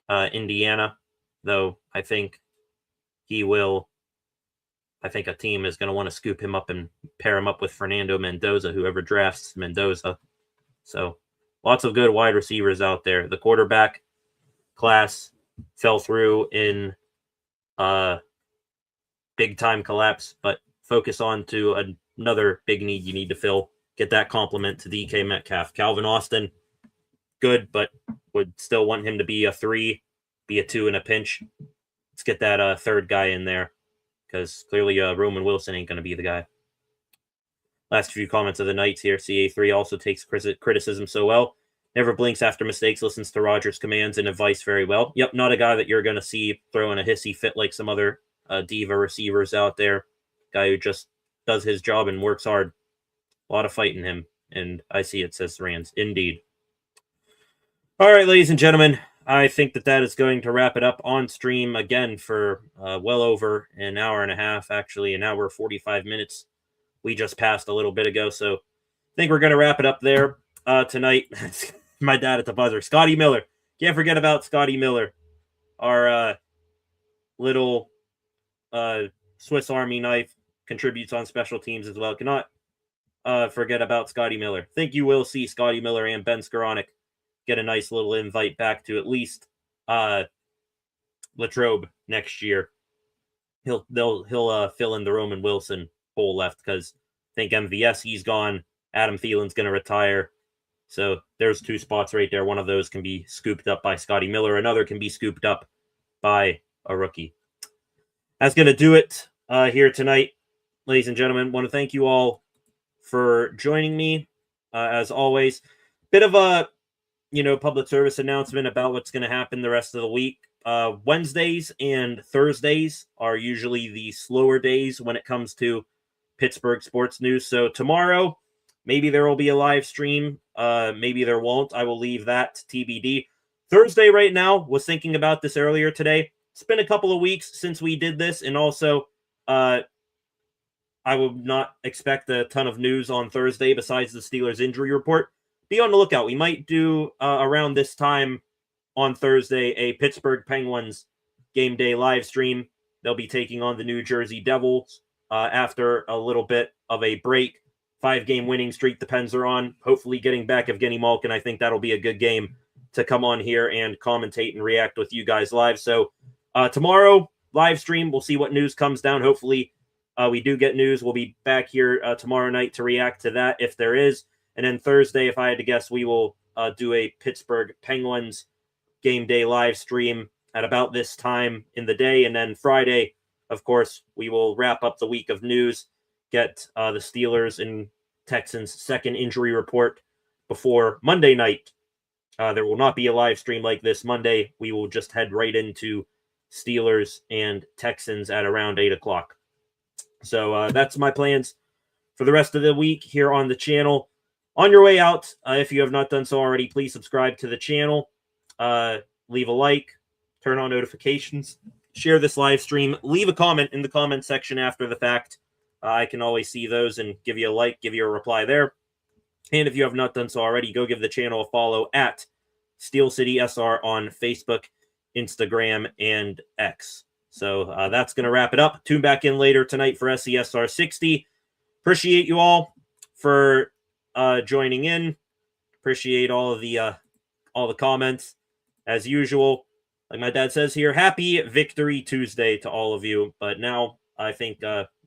Indiana, though I think a team is going to want to scoop him up and pair him up with Fernando Mendoza, whoever drafts Mendoza. So lots of good wide receivers out there. The quarterback class fell through in big time collapse, but focus on to another big need you need to fill. Get that compliment to DK Metcalf. Calvin Austin, good, but would still want him to be a 3, be a 2 in a pinch. Let's get that third guy in there, because clearly Roman Wilson ain't going to be the guy. Last few comments of the night here. CA3 also takes criticism so well. Never blinks after mistakes, listens to Rogers' commands and advice very well. Yep, not a guy that you're going to see throwing a hissy fit like some other diva receivers out there. Guy who just does his job and works hard. A lot of fight in him, and I see it, says Rands. Indeed. All right, ladies and gentlemen, I think that is going to wrap it up on stream again for well over an hour and a half, actually an hour 45 minutes. We just passed a little bit ago, so I think we're going to wrap it up there tonight. My dad at the buzzer. Scotty Miller. Can't forget about Scotty Miller, our little Swiss Army knife, contributes on special teams as well. Cannot forget about Scotty Miller. Think you will see Scotty Miller and Ben Skoranek get a nice little invite back to at least Latrobe next year. He'll fill in the Roman Wilson hole left, because I think MVS, he's gone. Adam Thielen's going to retire. So there's 2 spots right there. One of those can be scooped up by Scotty Miller. Another can be scooped up by a rookie. That's going to do it here tonight, ladies and gentlemen. Want to thank you all for joining me. As always, bit of a public service announcement about what's going to happen the rest of the week. Wednesdays and Thursdays are usually the slower days when it comes to Pittsburgh sports news. So tomorrow, maybe there will be a live stream. Maybe there won't. I will leave that TBD. Thursday right now, was thinking about this earlier today. It's been a couple of weeks since we did this, and also I would not expect a ton of news on Thursday besides the Steelers injury report. Be on the lookout. We might do around this time on Thursday a Pittsburgh Penguins game day live stream. They'll be taking on the New Jersey Devils after a little bit of a break. 5-game winning streak the Pens are on. Hopefully getting back Evgeni Malkin. I think that'll be a good game to come on here and commentate and react with you guys live. So tomorrow, live stream. We'll see what news comes down. Hopefully we do get news. We'll be back here tomorrow night to react to that if there is. And then Thursday, if I had to guess, we will do a Pittsburgh Penguins game day live stream at about this time in the day. And then Friday, of course, we will wrap up the week of news, get the Steelers and Texans' second injury report before Monday night. There will not be a live stream like this Monday. We will just head right into Steelers and Texans at around 8 o'clock. So that's my plans for the rest of the week here on the channel. On your way out, if you have not done so already, please subscribe to the channel. Leave a like, turn on notifications, share this live stream, leave a comment in the comment section after the fact. I can always see those and give you a like, give you a reply there. And if you have not done so already, go give the channel a follow at Steel City SR on Facebook, Instagram, and X. So that's going to wrap it up. Tune back in later tonight for SESR 60. Appreciate you all for joining in. Appreciate all the comments as usual. Like my dad says here, happy Victory Tuesday to all of you. But now I think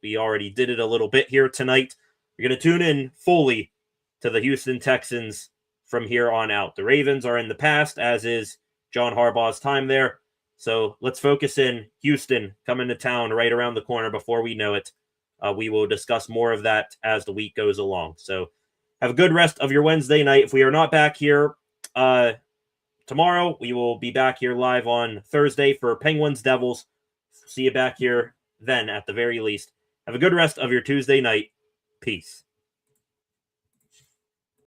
we already did it a little bit here tonight. You're going to tune in fully to the Houston Texans from here on out. The Ravens are in the past, as is John Harbaugh's time there. So let's focus in. Houston coming to town right around the corner before we know it. We will discuss more of that as the week goes along. So have a good rest of your Wednesday night. If we are not back here tomorrow, we will be back here live on Thursday for Penguins Devils. See you back here then at the very least. Have a good rest of your Tuesday night. Peace.